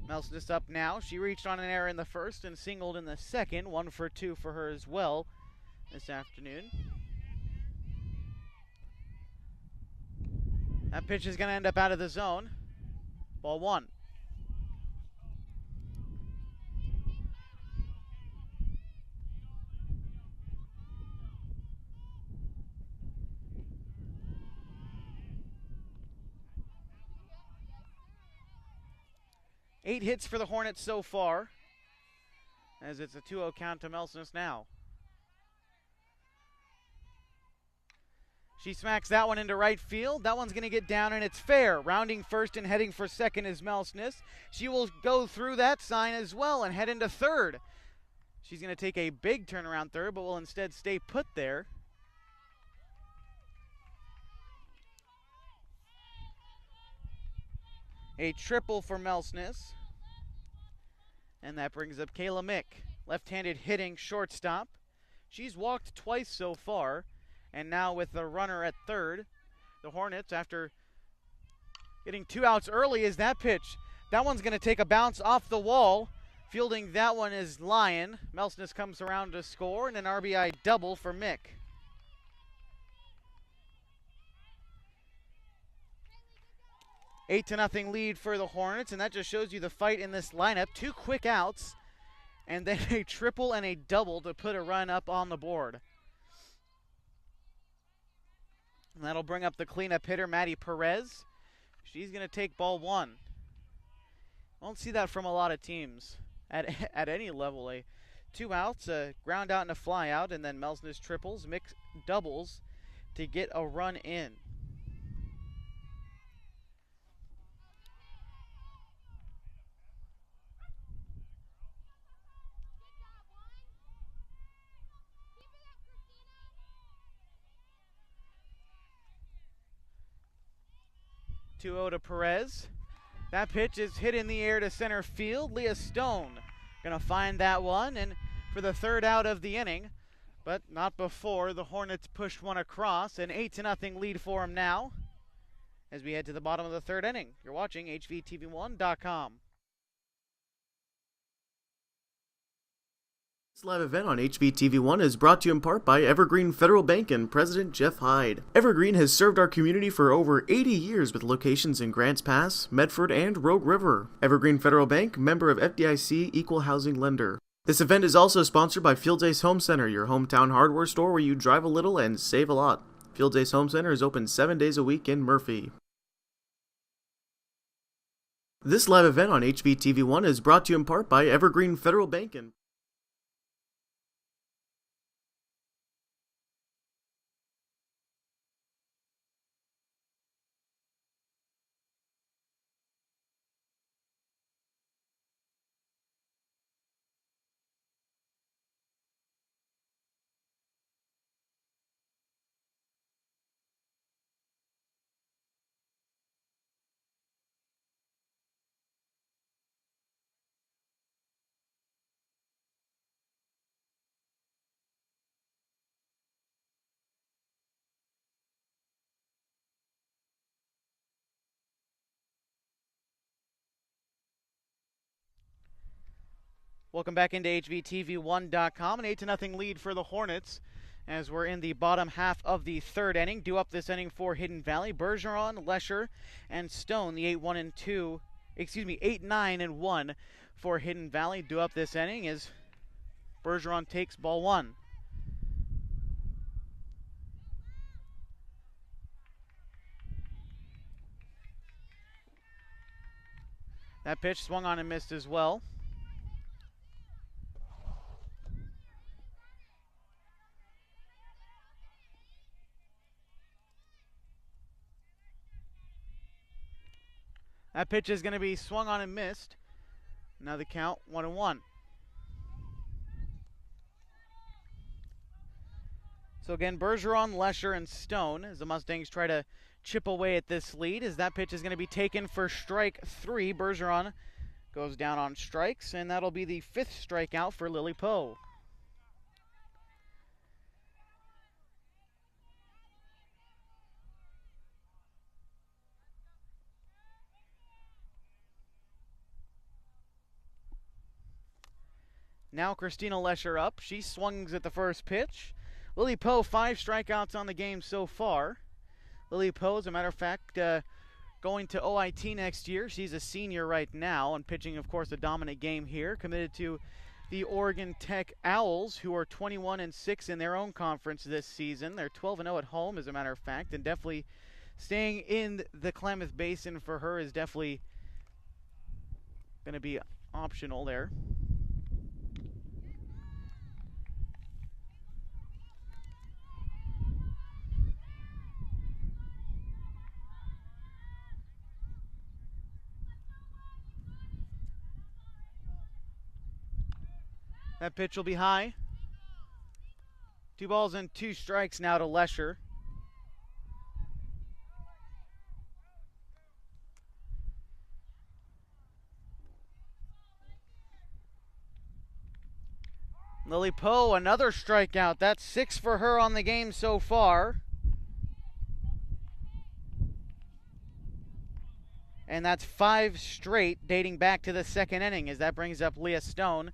Melsness up now. She reached on an error in the first and singled in the second. 1 for 2 for her as well this afternoon. That pitch is going to end up out of the zone. Ball 1. Eight hits for the Hornets so far, as it's a 2-0 count to Melsness now. She smacks that one into right field. That one's going to get down, and it's fair. Rounding first and heading for second is Melsness. She will go through that sign as well and head into third. She's going to take a big turnaround third, but will instead stay put there. A triple for Melsness. And that brings up Kayla Mick, left-handed hitting shortstop. She's walked twice so far. And now with the runner at third, the Hornets, after getting 2 outs early, is that pitch. That one's going to take a bounce off the wall. Fielding that one is Lyon. Melsness comes around to score, and an RBI double for Mick. 8-0 lead for the Hornets, and that just shows you the fight in this lineup. 2 quick outs, and then a triple and a double to put a run up on the board. And that'll bring up the cleanup hitter, Maddie Perez. She's going to take ball 1. I don't see that from a lot of teams at any level. 2 outs, a ground out and a fly out, and then Melsness triples, Mick doubles to get a run in. To Perez. That pitch is hit in the air to center field. Leah Stone going to find that one, and for the third out of the inning, but not before the Hornets pushed one across. An 8-0 lead for them now as we head to the bottom of the third inning. You're watching HVTV1.com. This live event on HVTV1 is brought to you in part by Evergreen Federal Bank and President Jeff Hyde. Evergreen has served our community for over 80 years with locations in Grants Pass, Medford, and Rogue River. Evergreen Federal Bank, member of FDIC, equal housing lender. This event is also sponsored by Fields Ace Home Center, your hometown hardware store where you drive a little and save a lot. Fields Ace Home Center is open 7 days a week in Murphy. This live event on HVTV1 is brought to you in part by Evergreen Federal Bank and Welcome back into HVTV1.com. An 8-0 lead for the Hornets as we're in the bottom half of the third inning. Due up this inning for Hidden Valley, Bergeron, Lesher, and Stone. The 8-9-1 for Hidden Valley. Due up this inning as Bergeron takes ball one. That pitch swung on and missed as well. That pitch is going to be swung on and missed. Now the count 1-1. So again, Bergeron, Lesher, and Stone as the Mustangs try to chip away at this lead. As that pitch is going to be taken for strike three. Bergeron goes down on strikes, and that'll be the fifth strikeout for Lily Poe. Now Christina Lesher up. She swings at the first pitch. Lily Poe, 5 strikeouts on the game so far. Lily Poe, as a matter of fact, going to OIT next year. She's a senior right now and pitching, of course, a dominant game here. Committed to the Oregon Tech Owls, who are 21-6 in their own conference this season. They're 12-0 at home, as a matter of fact, and definitely staying in the Klamath Basin for her is definitely going to be optional there. That pitch will be high. 2 balls and 2 strikes now to Lesher. Lily Poe, another strikeout. That's 6 for her on the game so far. And that's 5 straight dating back to the second inning as that brings up Leah Stone.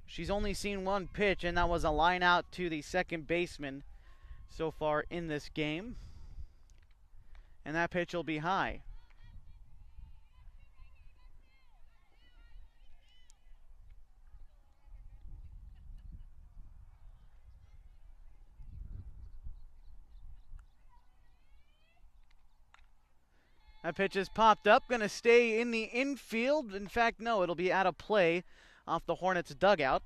She's only seen 1 pitch, and that was a line out to the second baseman so far in this game. And that pitch will be high. That pitch is popped up, going to stay in the infield. In fact, no, it'll be out of play off the Hornets dugout.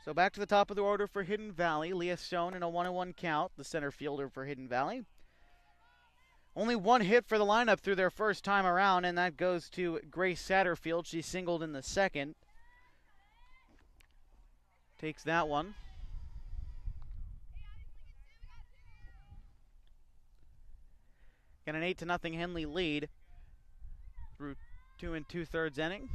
So back to the top of the order for Hidden Valley. Leah Stone in a 1-1 count, the center fielder for Hidden Valley. Only 1 hit for the lineup through their first time around, and that goes to Grace Satterfield. She singled in the second. Takes that one. Got an 8-0 Henley lead through 2 2/3 inning.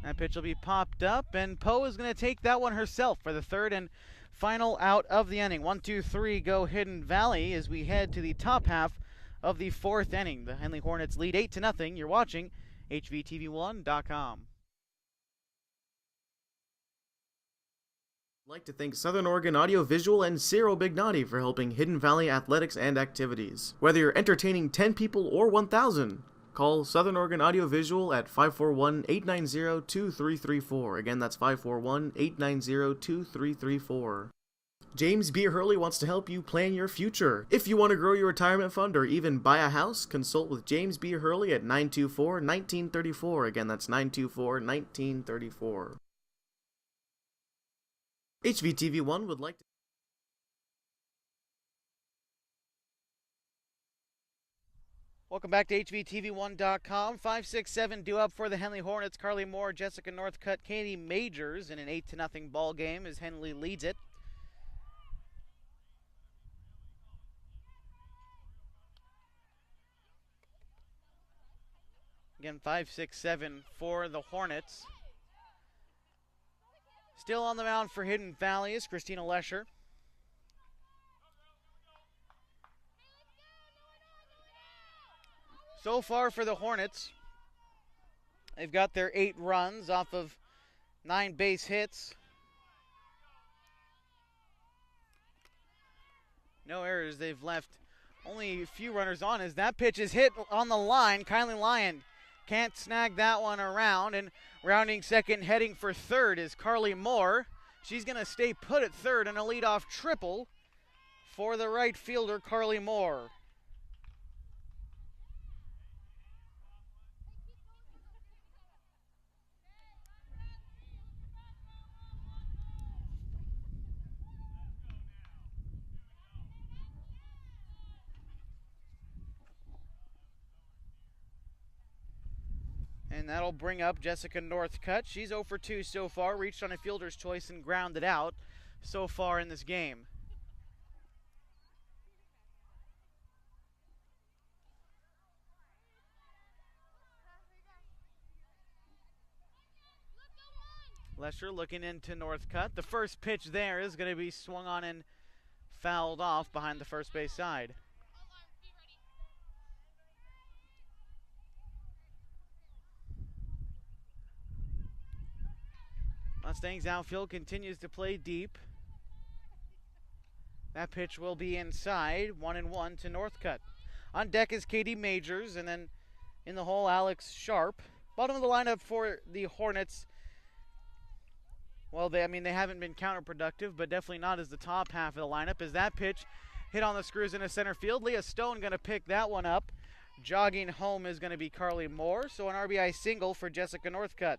That pitch will be popped up, and Poe is going to take that one herself for the third and final out of the inning. 1, 2, 3 go Hidden Valley as we head to the top half of the fourth inning. The Henley Hornets lead 8-0. You're watching HVTV1.com. I'd like to thank Southern Oregon Audio Visual and Ciro Bignati for helping Hidden Valley athletics and activities. Whether you're entertaining 10 people or 1,000, call Southern Oregon Audio Visual at 541-890-2334. Again, that's 541-890-2334. James B. Hurley wants to help you plan your future. If you want to grow your retirement fund or even buy a house, consult with James B. Hurley at 924-1934. Again, that's 924-1934. HVTV1 would like to... Welcome back to HVTV1.com. 5-6-7 due up for the Henley Hornets. Carly Moore, Jessica Northcutt, Katie Majors in an 8-0 ball game as Henley leads it. Again, 5-6-7 for the Hornets. Still on the mound for Hidden Valley is Christina Lesher. So far for the Hornets, they've got their 8 runs off of 9 base hits. No errors. They've left only a few runners on as that pitch is hit on the line. Kylie Lyon can't snag that one around, and rounding second, heading for third is Carly Moore. She's going to stay put at third and a leadoff triple for the right fielder, Carly Moore. And that'll bring up Jessica Northcutt. She's 0 for 2 so far, reached on a fielder's choice and grounded out so far in this game. Lesher looking into Northcutt. The first pitch there is going to be swung on and fouled off behind the first base side. Mustangs outfield continues to play deep. That pitch will be inside, 1-1 to Northcutt. On deck is Katie Majors, and then in the hole, Alex Sharp. Bottom of the lineup for the Hornets. Well, they haven't been counterproductive, but definitely not as the top half of the lineup. As that pitch hit on the screws into center field, Leah Stone going to pick that one up. Jogging home is going to be Carly Moore, so an RBI single for Jessica Northcutt.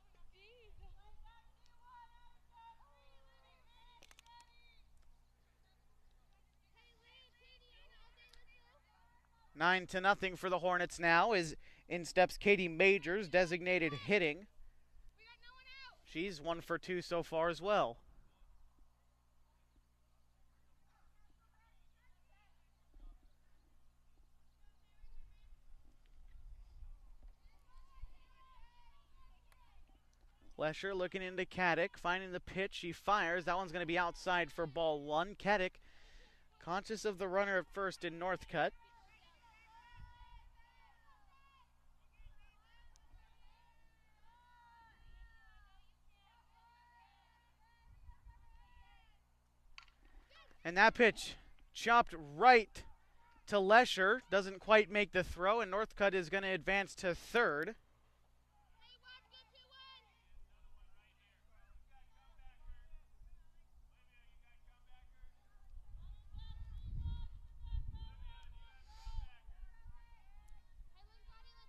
9-0 for the Hornets now. Is in steps Katie Majors, designated hitting. She's 1 for 2 so far as well. Lesher looking into Caddick, finding the pitch. She fires. That one's going to be outside for ball 1. Caddick conscious of the runner at first in Northcutt. And that pitch chopped right to Lesher. Doesn't quite make the throw, and Northcutt is going to advance to third.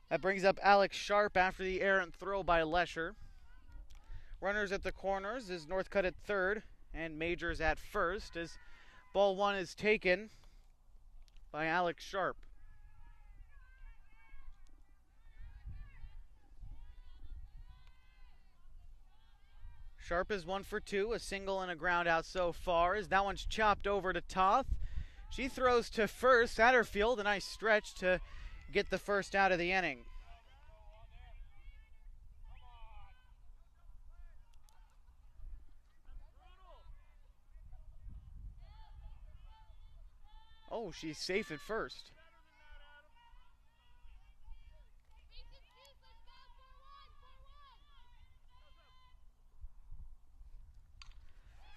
That brings up Alex Sharp after the errant throw by Lesher. Runners at the corners is Northcutt at third and Majors at first as ball 1 is taken by Alex Sharp. Sharp is 1 for 2, a single and a ground out so far as that one's chopped over to Toth. She throws to first. Satterfield, a nice stretch to get the first out of the inning. Oh, she's safe at first.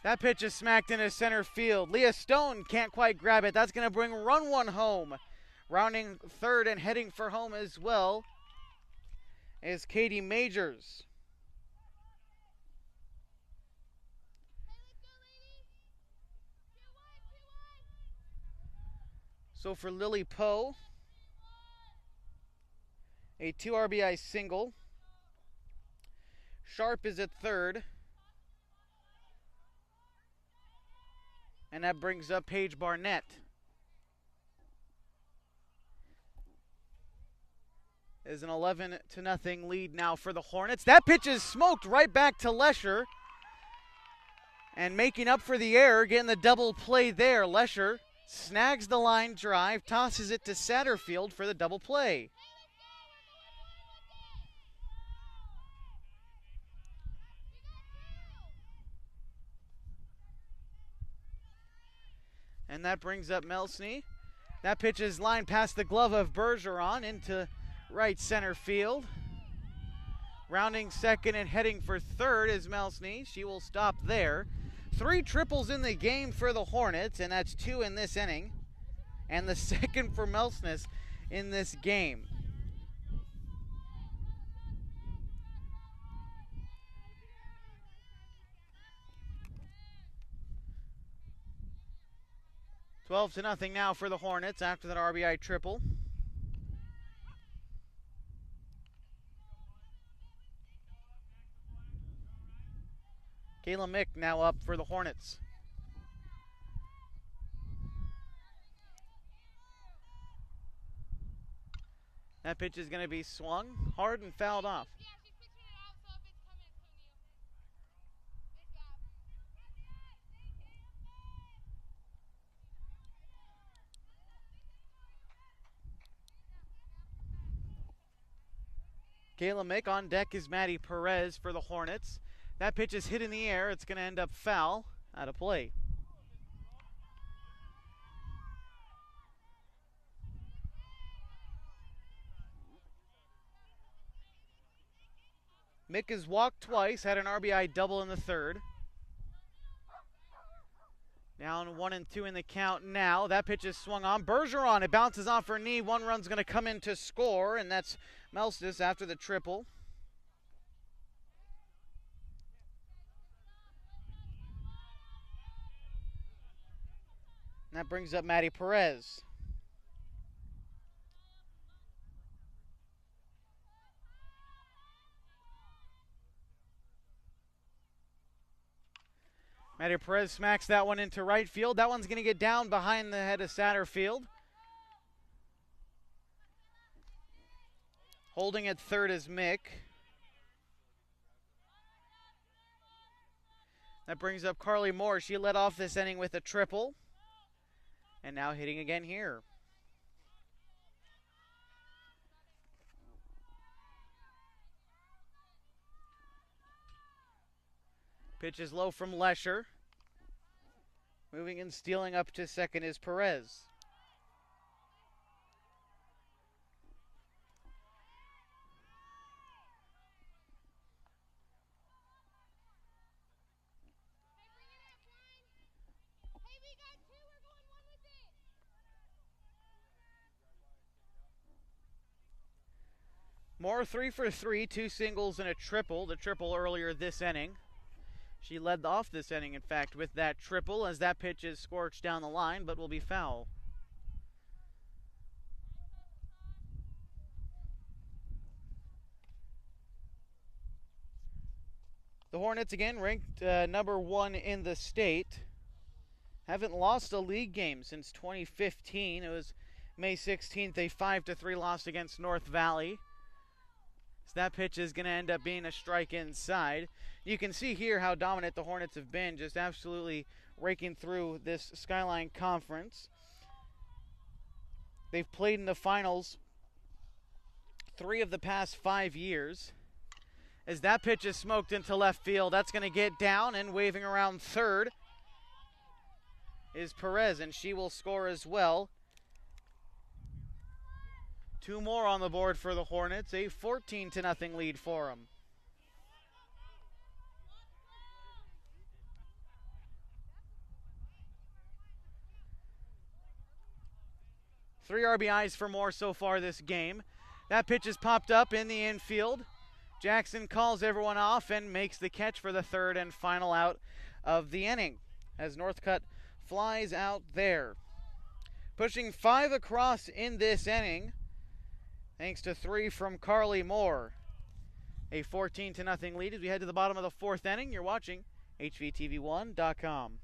That pitch is smacked into center field. Leah Stone can't quite grab it. That's going to bring run 1 home. Rounding third and heading for home as well is Katie Majors. So for Lily Poe, a 2 RBI single. Sharp is at third. And that brings up Paige Barnett. Is an 11-0 lead now for the Hornets. That pitch is smoked right back to Lesher. And making up for the error, getting the double play there. Lesher snags the line drive, tosses it to Satterfield for the double play. And that brings up Melsney. That pitch is lined past the glove of Bergeron into right center field. Rounding second and heading for third is Melsney. She will stop there. 3 triples in the game for the Hornets, and that's 2 in this inning. And the second for Melsney in this game. $12-0 now for the Hornets after that RBI triple. Kayla Mick now up for the Hornets. That pitch is going to be swung hard and fouled off. Kayla Mick on deck is Maddie Perez for the Hornets. That pitch is hit in the air. It's going to end up foul, out of play. Mick has walked twice, had an RBI double in the third. Down 1-2 in the count now. That pitch is swung on. Bergeron, it bounces off her knee. 1 run's going to come in to score, and that's Melsney after the triple. And that brings up Maddie Perez. Maddie Perez smacks that one into right field. That one's going to get down behind the head of Satterfield. Holding at third is Mick. That brings up Carly Moore. She led off this inning with a triple. And now hitting again here. Pitch is low from Lesher. Moving and stealing up to second is Perez. Moore 3 for 3, 2 singles and a triple. The triple earlier this inning. She led off this inning, in fact, with that triple as that pitch is scorched down the line, but will be foul. The Hornets, again, ranked number 1 in the state. Haven't lost a league game since 2015. It was May 16th, a 5-3 loss against North Valley. So that pitch is going to end up being a strike inside. You can see here how dominant the Hornets have been, just absolutely raking through this Skyline Conference. They've played in the finals 3 of the past 5 years. As that pitch is smoked into left field, that's going to get down, and waving around third is Perez, and she will score as well. 2 more on the board for the Hornets, a 14-0 lead for them. Three RBIs for Moore so far this game. That pitch is popped up in the infield. Jackson calls everyone off and makes the catch for the third and final out of the inning as Northcutt flies out there. Pushing 5 across in this inning, thanks to 3 from Carly Moore. A 14-0 lead as we head to the bottom of the 4th inning. You're watching HVTV1.com.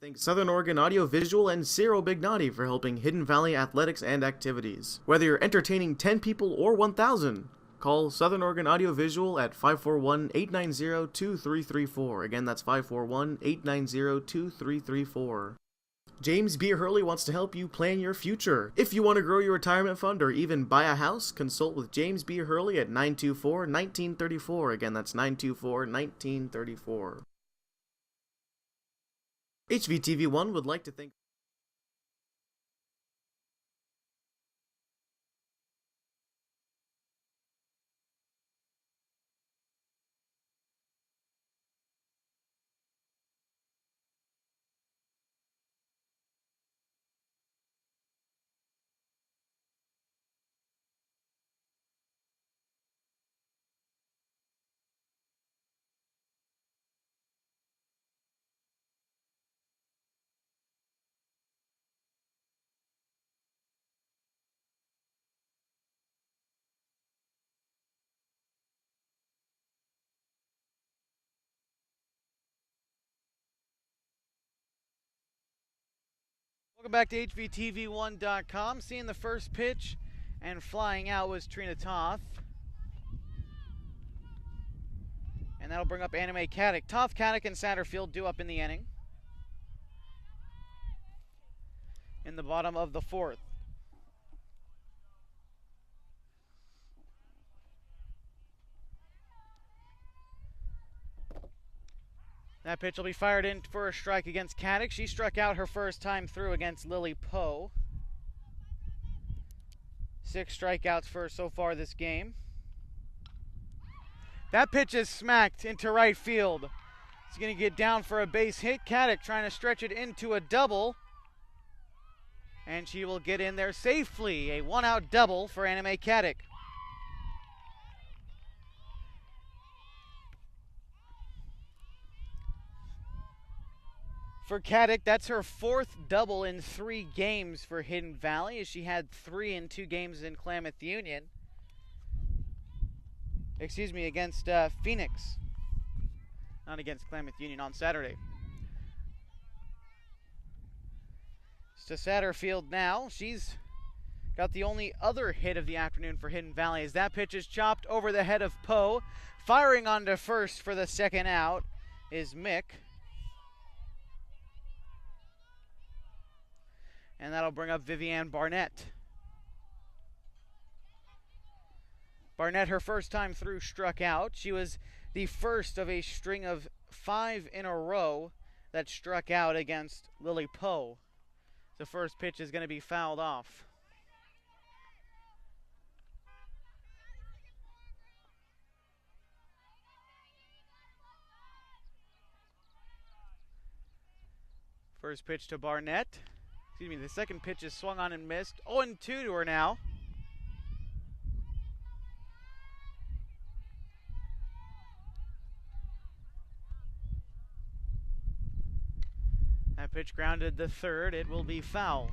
Thank Southern Oregon Audio Visual and Ciro Bignati for helping Hidden Valley athletics and activities. Whether you're entertaining 10 people or 1,000, call Southern Oregon Audio Visual at 541-890-2334. Again, that's 541-890-2334. James B. Hurley wants to help you plan your future. If you want to grow your retirement fund or even buy a house, consult with James B. Hurley at 924-1934. Again, that's 924-1934. HVTV1 would like to thank Welcome back to HVTV1.com. Seeing the first pitch and flying out was Trina Toth. And that'll bring up Anime Caddick. Toth, Caddick, and Satterfield due up in the inning. In the bottom of the fourth. That pitch will be fired in for a strike against Caddick. She struck out her first time through against Lily Poe. 6 strikeouts for her so far this game. That pitch is smacked into right field. It's going to get down for a base hit. Caddick trying to stretch it into a double. And she will get in there safely. A 1-out double for Anime Caddick. For Caddick, that's her 4th double in 3 games for Hidden Valley, as she had 3 in 2 games in Klamath Union. Excuse me, against Phoenix. Not against Klamath Union on Saturday. It's to Satterfield now. She's got the only other hit of the afternoon for Hidden Valley, as that pitch is chopped over the head of Poe. Firing onto first for the 2nd out is Mick. And that'll bring up Vivian Barnett. Barnett, her first time through, struck out. She was the first of a string of 5 in a row that struck out against Lily Poe. The first pitch is going to be fouled off. First pitch to Barnett. Excuse me, the second pitch is swung on and missed. 0-2 to her now. That pitch grounded the third. It will be foul.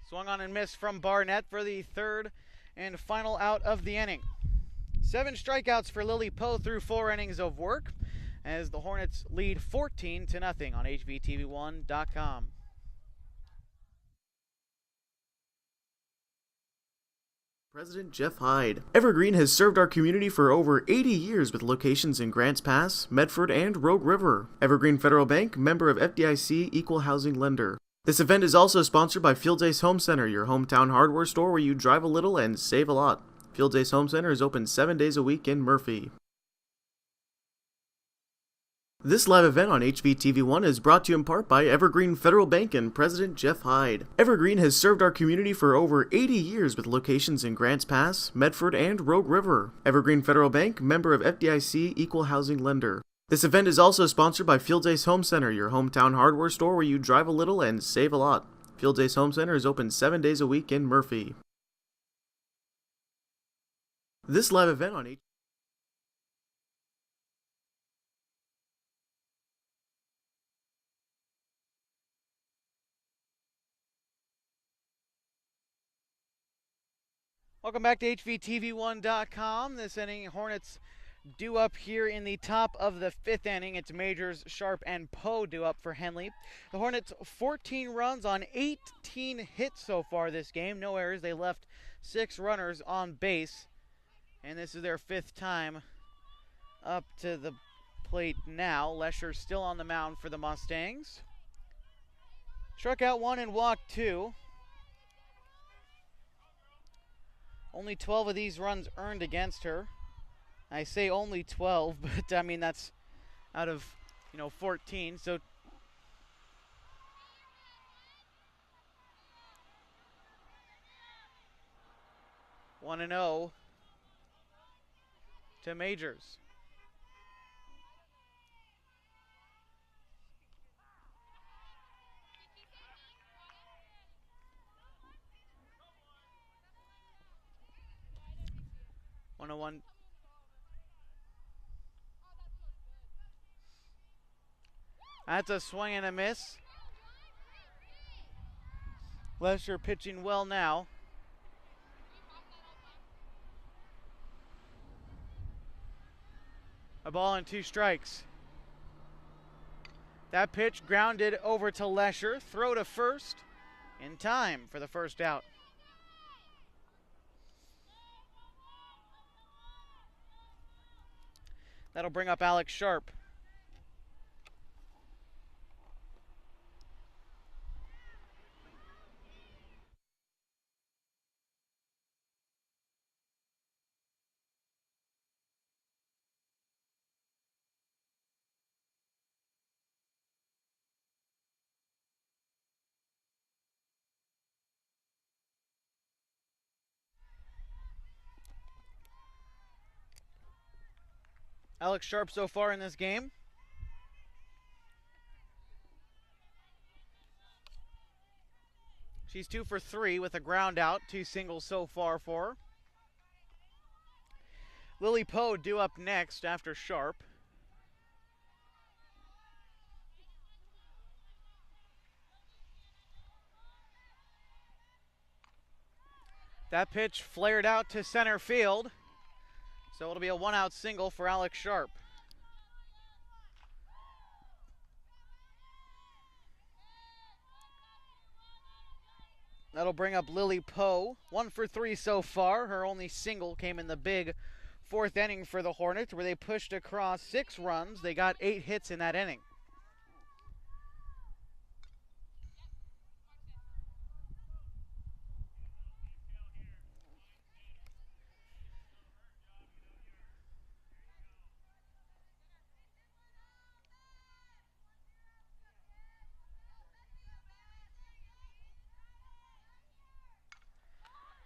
Swung on and missed from Barnett for the 3rd and final out of the inning. 7 strikeouts for Lily Poe through 4 innings of work, as the Hornets lead 14-0 on HVTV1.com. President Jeff Hyde. Evergreen has served our community for over 80 years with locations in Grants Pass, Medford, and Rogue River. Evergreen Federal Bank, member of FDIC, equal housing lender. This event is also sponsored by Fields Ace Home Center, your hometown hardware store where you drive a little and save a lot. Fields Ace Home Center is open 7 days a week in Murphy. This live event on HVTV1 is brought to you in part by Evergreen Federal Bank and President Jeff Hyde. Evergreen has served our community for over 80 years with locations in Grants Pass, Medford, and Rogue River. Evergreen Federal Bank, member of FDIC, equal housing lender. This event is also sponsored by Fields Ace Home Center, your hometown hardware store where you drive a little and save a lot. Fields Ace Home Center is open 7 days a week in Murphy. This live event on Welcome back to HVTV1.com. This inning, Hornets due up here in the top of the 5th inning. It's Majors, Sharp, and Poe due up for Henley. The Hornets 14 runs on 18 hits so far this game. No errors. They left 6 runners on base. And this is their 5th time up to the plate now. Lesher's still on the mound for the Mustangs. Struck out 1 and walked 2. Only 12 of these runs earned against her. I say only 12, but I mean that's out of, 14. So 1-0 to Majors. One. That's a swing and a miss. Lesher pitching well now. A ball and 2 strikes. That pitch grounded over to Lesher. Throw to first in time for the first out. That'll bring up Alex Sharp. Alex Sharp so far in this game. She's 2 for 3 with a ground out, 2 singles so far for her. Lily Poe due up next after Sharp. That pitch flared out to center field. So it'll be a 1-out single for Alex Sharp. That'll bring up Lily Poe. 1 for 3 so far. Her only single came in the big 4th inning for the Hornets, where they pushed across 6 runs. They got 8 hits in that inning.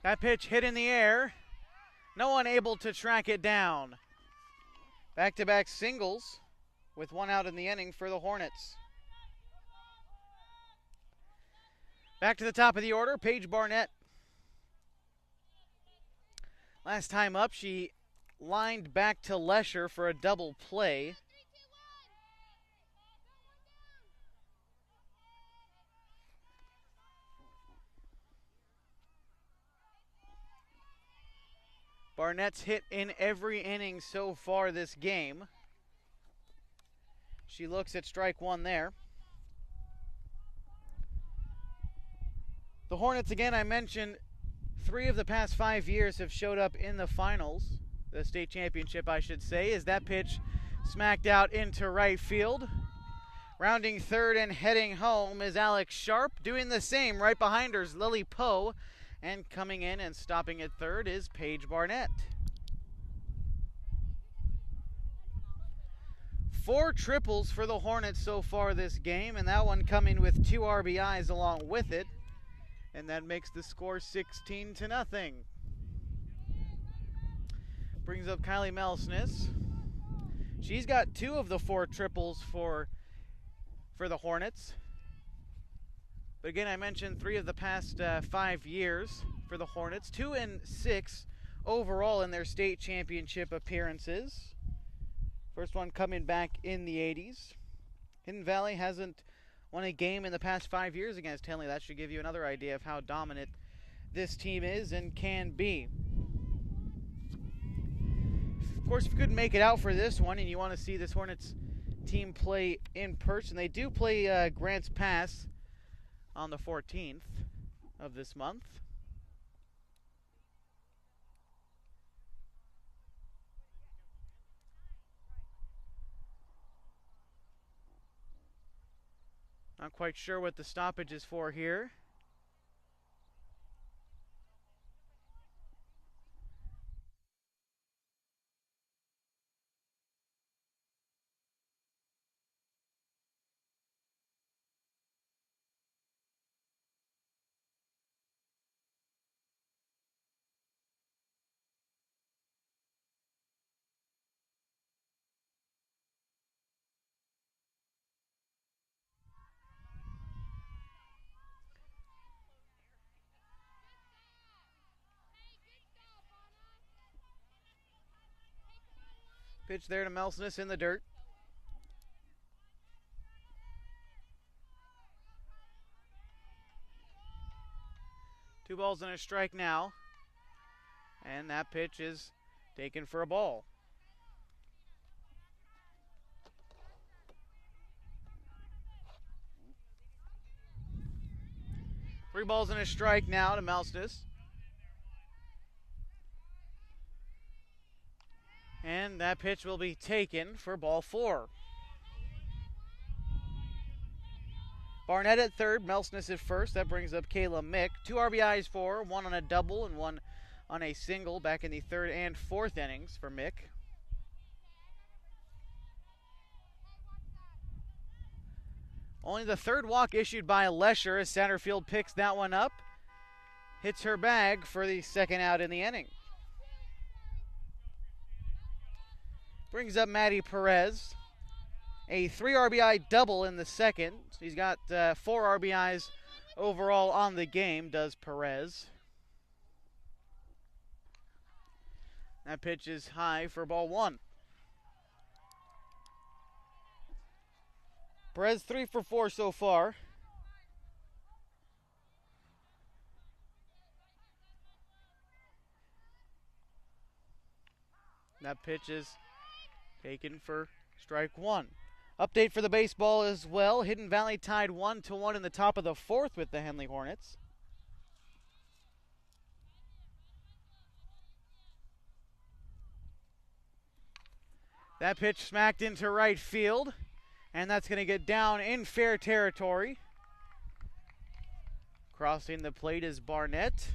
That pitch hit in the air. No one able to track it down. Back-to-back singles with 1 out in the inning for the Hornets. Back to the top of the order, Paige Barnett. Last time up, she lined back to Lesher for a double play. Barnett's hit in every inning so far this game. She looks at strike 1 there. The Hornets, again, I mentioned 3 of the past 5 years have showed up in the finals, the state championship, I should say, as that pitch smacked out into right field. Rounding third and heading home is Alex Sharp. Doing the same right behind her is Lily Poe. And coming in and stopping at third is Paige Barnett. 4 triples for the Hornets so far this game, and that one coming with 2 RBIs along with it. And that makes the score 16-0. Brings up Kylie Melsness. She's got 2 of the 4 triples for the Hornets. But again, I mentioned 3 of the past 5 years for the Hornets. 2 and 6 overall in their state championship appearances. First one coming back in the 80s. Hidden Valley hasn't won a game in the past 5 years against Henley. That should give you another idea of how dominant this team is and can be. Of course, if you couldn't make it out for this one and you want to see this Hornets team play in person, they do play Grants Pass on the 14th of this month. Not quite sure what the stoppage is for here. Pitch there to Melsness in the dirt. Two balls and a strike now. And that pitch is taken for a ball. 3 balls and a strike now to Melsness. And that pitch will be taken for ball 4. Barnett at third, Melsness at first. That brings up Kayla Mick. 2 RBIs for her, 1 on a double and 1 on a single back in the 3rd and 4th innings for Mick. Only the 3rd walk issued by Lesher as Satterfield picks that one up. Hits her bag for the 2nd out in the inning. Brings up Maddie Perez. A 3 RBI double in the 2nd. He's got 4 RBIs overall on the game, does Perez. That pitch is high for ball 1. Perez 3 for 4 so far. That pitch is taken for strike 1. Update for the baseball as well. Hidden Valley tied 1-1 in the top of the 4th with the Henley Hornets. That pitch smacked into right field, and that's going to get down in fair territory. Crossing the plate is Barnett.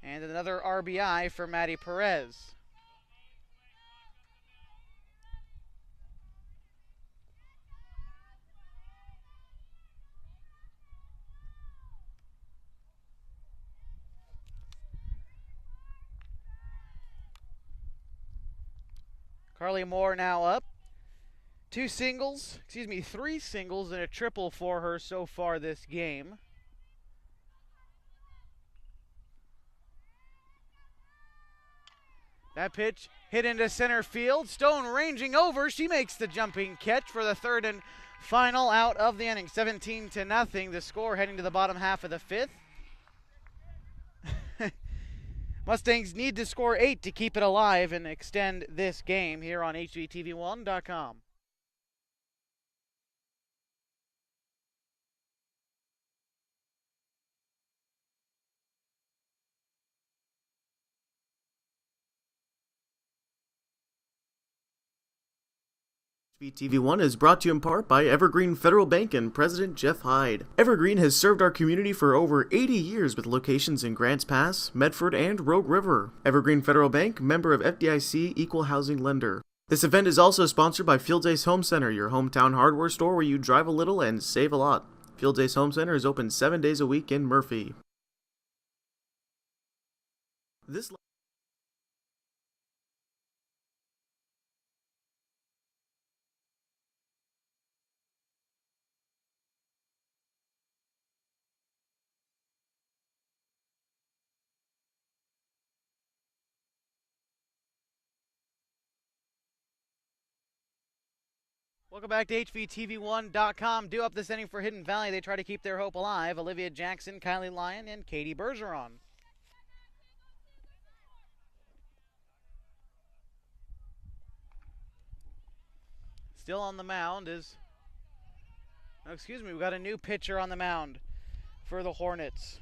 And another RBI for Maddie Perez. Carly Moore now up. 3 singles and a triple for her so far this game. That pitch hit into center field. Stone ranging over. She makes the jumping catch for the 3rd and final out of the inning. 17-0. The score heading to the bottom half of the 5th. Mustangs need to score 8 to keep it alive and extend this game here on HVTV1.com. HVTV1 is brought to you in part by Evergreen Federal Bank and President Jeff Hyde. Evergreen has served our community for over 80 years with locations in Grants Pass, Medford, and Rogue River. Evergreen Federal Bank, member of FDIC, equal housing lender. This event is also sponsored by Fields Ace Home Center, your hometown hardware store where you drive a little and save a lot. Fields Ace Home Center is open 7 days a week in Murphy. Welcome back to HVTV1.com. Due up this inning for Hidden Valley. They try to keep their hope alive. Olivia Jackson, Kylie Lyon, and Katie Bergeron. Still on the mound is... Oh, excuse me, we got a new pitcher on the mound for the Hornets.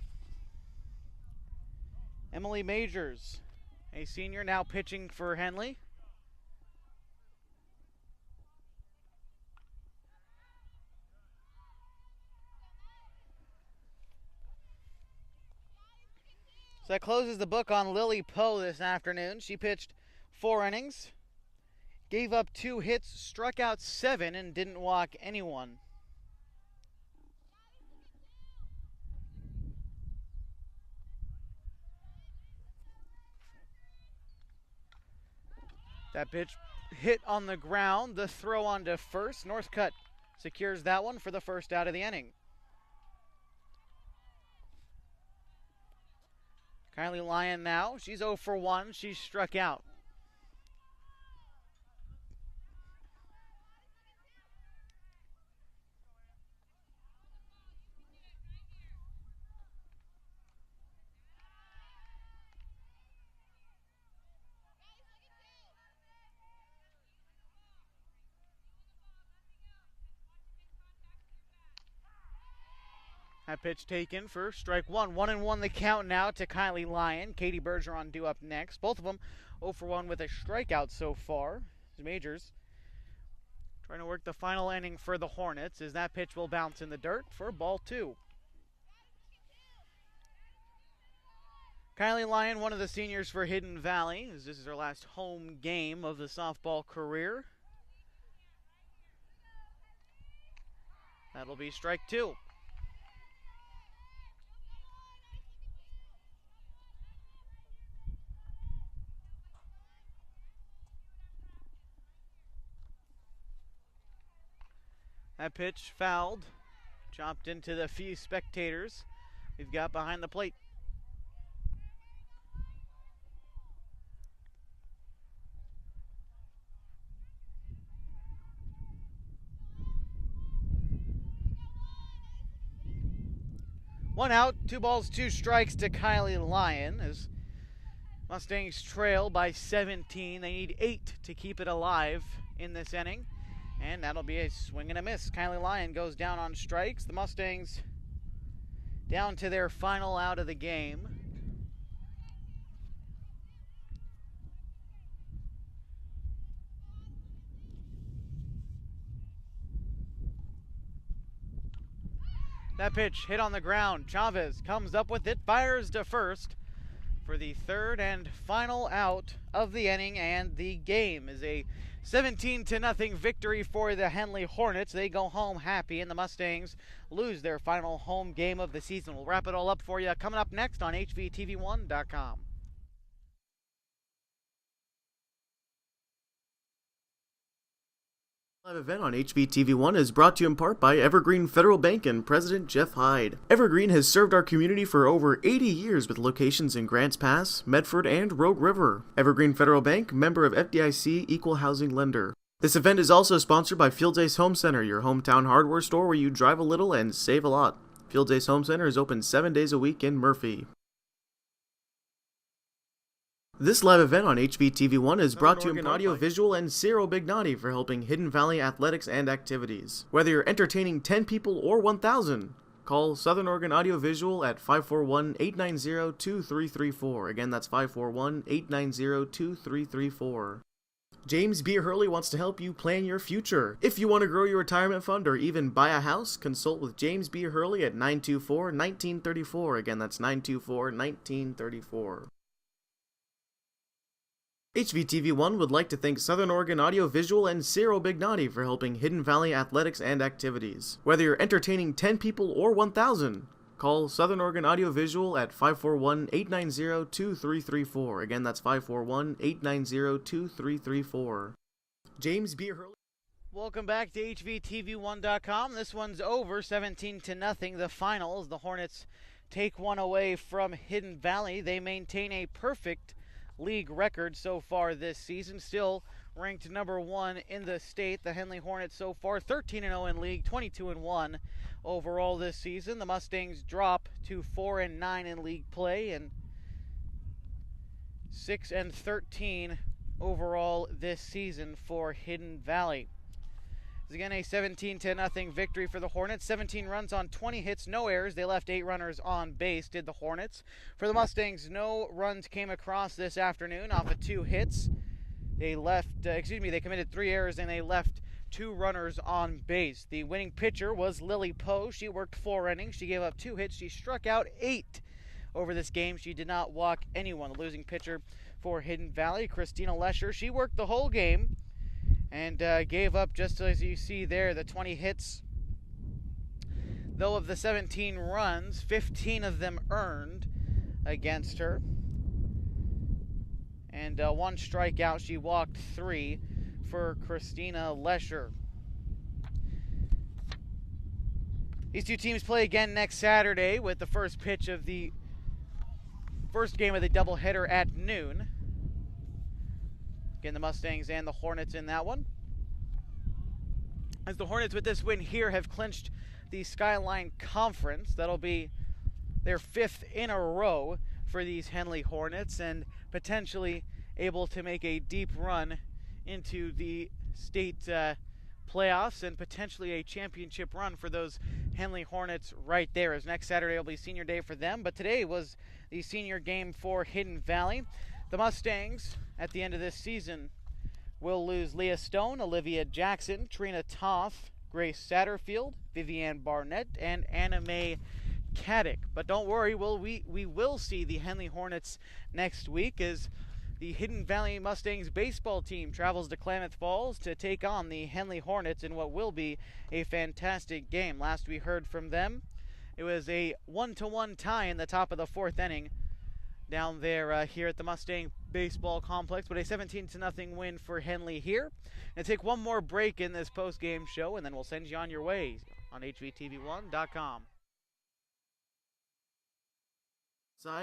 Emily Majors, a senior, now pitching for Henley. So that closes the book on Lily Poe this afternoon. She pitched 4 innings, gave up 2 hits, struck out 7, and didn't walk anyone. That pitch hit on the ground. The throw on to first. Northcutt secures that one for the 1st out of the inning. Kylie Lyon now. She's 0 for 1. She's struck out. That pitch taken for strike one. 1-1 the count now to Kylie Lyon. Katie Bergeron due up next. Both of them 0 for 1 with a strikeout so far. Majors trying to work the final inning for the Hornets as that pitch will bounce in the dirt for ball 2. Kylie Lyon, one of the seniors for Hidden Valley, as this is her last home game of the softball career. That'll be strike 2. That pitch fouled, chopped into the few spectators we've got behind the plate. One out, 2 balls, 2 strikes to Kylie Lyon as Mustangs trail by 17. They need 8 to keep it alive in this inning. And that'll be a swing and a miss. Kylie Lyon goes down on strikes. The Mustangs down to their final out of the game. That pitch hit on the ground. Chavez comes up with it, fires to first for the third and final out of the inning, and the game is a 17-0 victory for the Henley Hornets. They go home happy, and the Mustangs lose their final home game of the season. We'll wrap it all up for you coming up next on HVTV1.com. Live event on HVTV1 is brought to you in part by Evergreen Federal Bank and President Jeff Hyde. Evergreen has served our community for over 80 years with locations in Grants Pass, Medford, and Rogue River. Evergreen Federal Bank, member of FDIC, equal housing lender. This event is also sponsored by Fields Ace Home Center, your hometown hardware store where you drive a little and save a lot. Fields Ace Home Center is open 7 days a week in Murphy. This live event on HVTV1 is brought to you in audio, visual, and Ciro Bignati for helping Hidden Valley athletics and activities. Whether you're entertaining 10 people or 1,000, call Southern Oregon Audio Visual at 541-890-2334. Again, that's 541-890-2334. James B. Hurley wants to help you plan your future. If you want to grow your retirement fund or even buy a house, consult with James B. Hurley at 924-1934. Again, that's 924-1934. HVTV1 would like to thank Southern Oregon Audio Visual and Ciro Bignati for helping Hidden Valley athletics and activities. Whether you're entertaining 10 people or 1,000, call Southern Oregon Audio Visual at 541-890-2334. Again, that's 541-890-2334. James B. Hurley. Welcome back to HVTV1.com. This one's over, 17-0. The finals. The Hornets take one away from Hidden Valley. They maintain a perfect league record so far this season, still ranked number 1 in the state. The Henley Hornets so far 13-0 in league, 22-1 overall this season. The Mustangs drop to 4-9 in league play and 6-13 overall this season for Hidden Valley. It's again a 17-0 victory for the Hornets. 17 runs on 20 hits, no errors. They left 8 runners on base, did the Hornets. For the Mustangs, no runs came across this afternoon off of 2 hits. They committed 3 errors and they left 2 runners on base. The winning pitcher was Lily Poe. She worked 4 innings. She gave up 2 hits. She struck out 8 over this game. She did not walk anyone. The losing pitcher for Hidden Valley, Christina Lesher, she worked the whole game and gave up, just as you see there, the 20 hits. Though of the 17 runs, 15 of them earned against her. And 1 strikeout. She walked 3 for Christina Lesher. These two teams play again next Saturday with the first pitch of the first game of the doubleheader at noon. Again, the Mustangs and the Hornets in that one. As the Hornets, with this win here, have clinched the Skyline Conference. That'll be their 5th in a row for these Henley Hornets, and potentially able to make a deep run into the state playoffs and potentially a championship run for those Henley Hornets right there, as next Saturday will be senior day for them. But today was the senior game for Hidden Valley. The Mustangs, at the end of this season, will lose Leah Stone, Olivia Jackson, Trina Toff, Grace Satterfield, Vivianne Barnett, and Anna Mae Caddick. But don't worry, we will see the Henley Hornets next week as the Hidden Valley Mustangs baseball team travels to Klamath Falls to take on the Henley Hornets in what will be a fantastic game. Last we heard from them, it was a 1-1 tie in the top of the 4th inning down there here at the Mustang Baseball Complex, but a 17-0 win for Henley here. And take one more break in this post-game show, and then we'll send you on your way on HVTV1.com.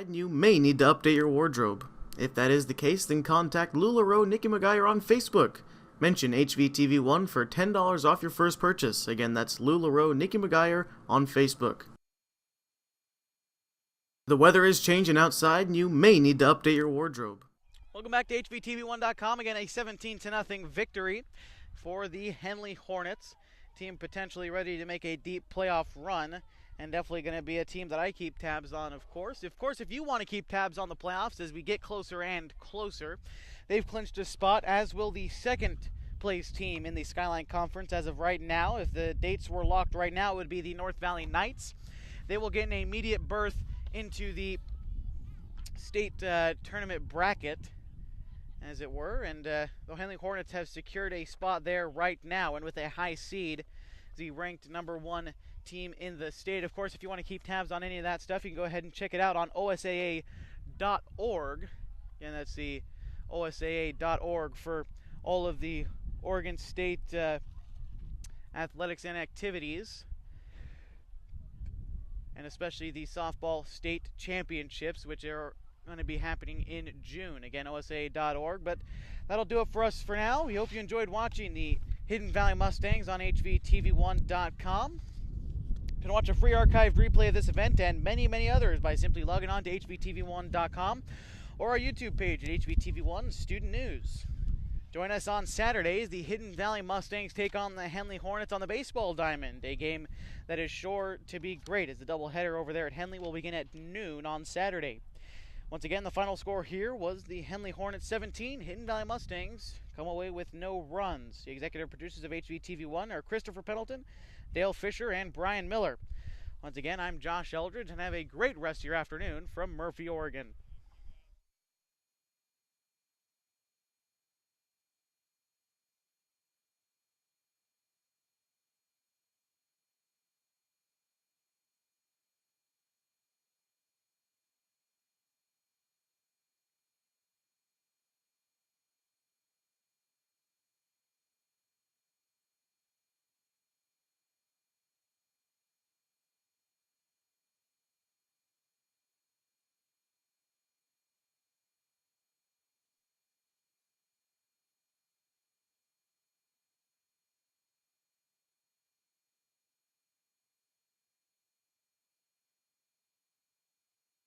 You may need to update your wardrobe. If that is the case, then contact LuLaRoe Nikki McGuire on Facebook. Mention HVTV1 for $10 off your first purchase. Again, that's LuLaRoe Nikki McGuire on Facebook. The weather is changing outside, and you may need to update your wardrobe. Welcome back to HVTV1.com. Again, a 17-0 victory for the Henley Hornets. Team potentially ready to make a deep playoff run, and definitely going to be a team that I keep tabs on, of course. If you want to keep tabs on the playoffs as we get closer and closer, they've clinched a spot, as will the second-place team in the Skyline Conference as of right now. If the dates were locked right now, it would be the North Valley Knights. They will get an immediate berth into the state tournament bracket, as it were, and the Henley Hornets have secured a spot there right now, and with a high seed, the ranked number 1 team in the state. Of course, if you want to keep tabs on any of that stuff, you can go ahead and check it out on OSAA.org. Again, that's the OSAA.org for all of the Oregon State athletics and activities, and especially the softball state championships, which are going to be happening in June. Again, OSAA.org. But that'll do it for us for now. We hope you enjoyed watching the Hidden Valley Mustangs on HVTV1.com. You can watch a free archived replay of this event and many, many others by simply logging on to HVTV1.com or our YouTube page at HVTV1 Student News. Join us on Saturdays. The Hidden Valley Mustangs take on the Henley Hornets on the baseball diamond, a game that is sure to be great, as the doubleheader over there at Henley will begin at noon on Saturday. Once again, the final score here was the Henley Hornets 17, Hidden Valley Mustangs come away with no runs. The executive producers of HVTV1 are Christopher Pendleton, Dale Fisher, and Brian Miller. Once again, I'm Josh Eldridge, and have a great rest of your afternoon from Murphy, Oregon.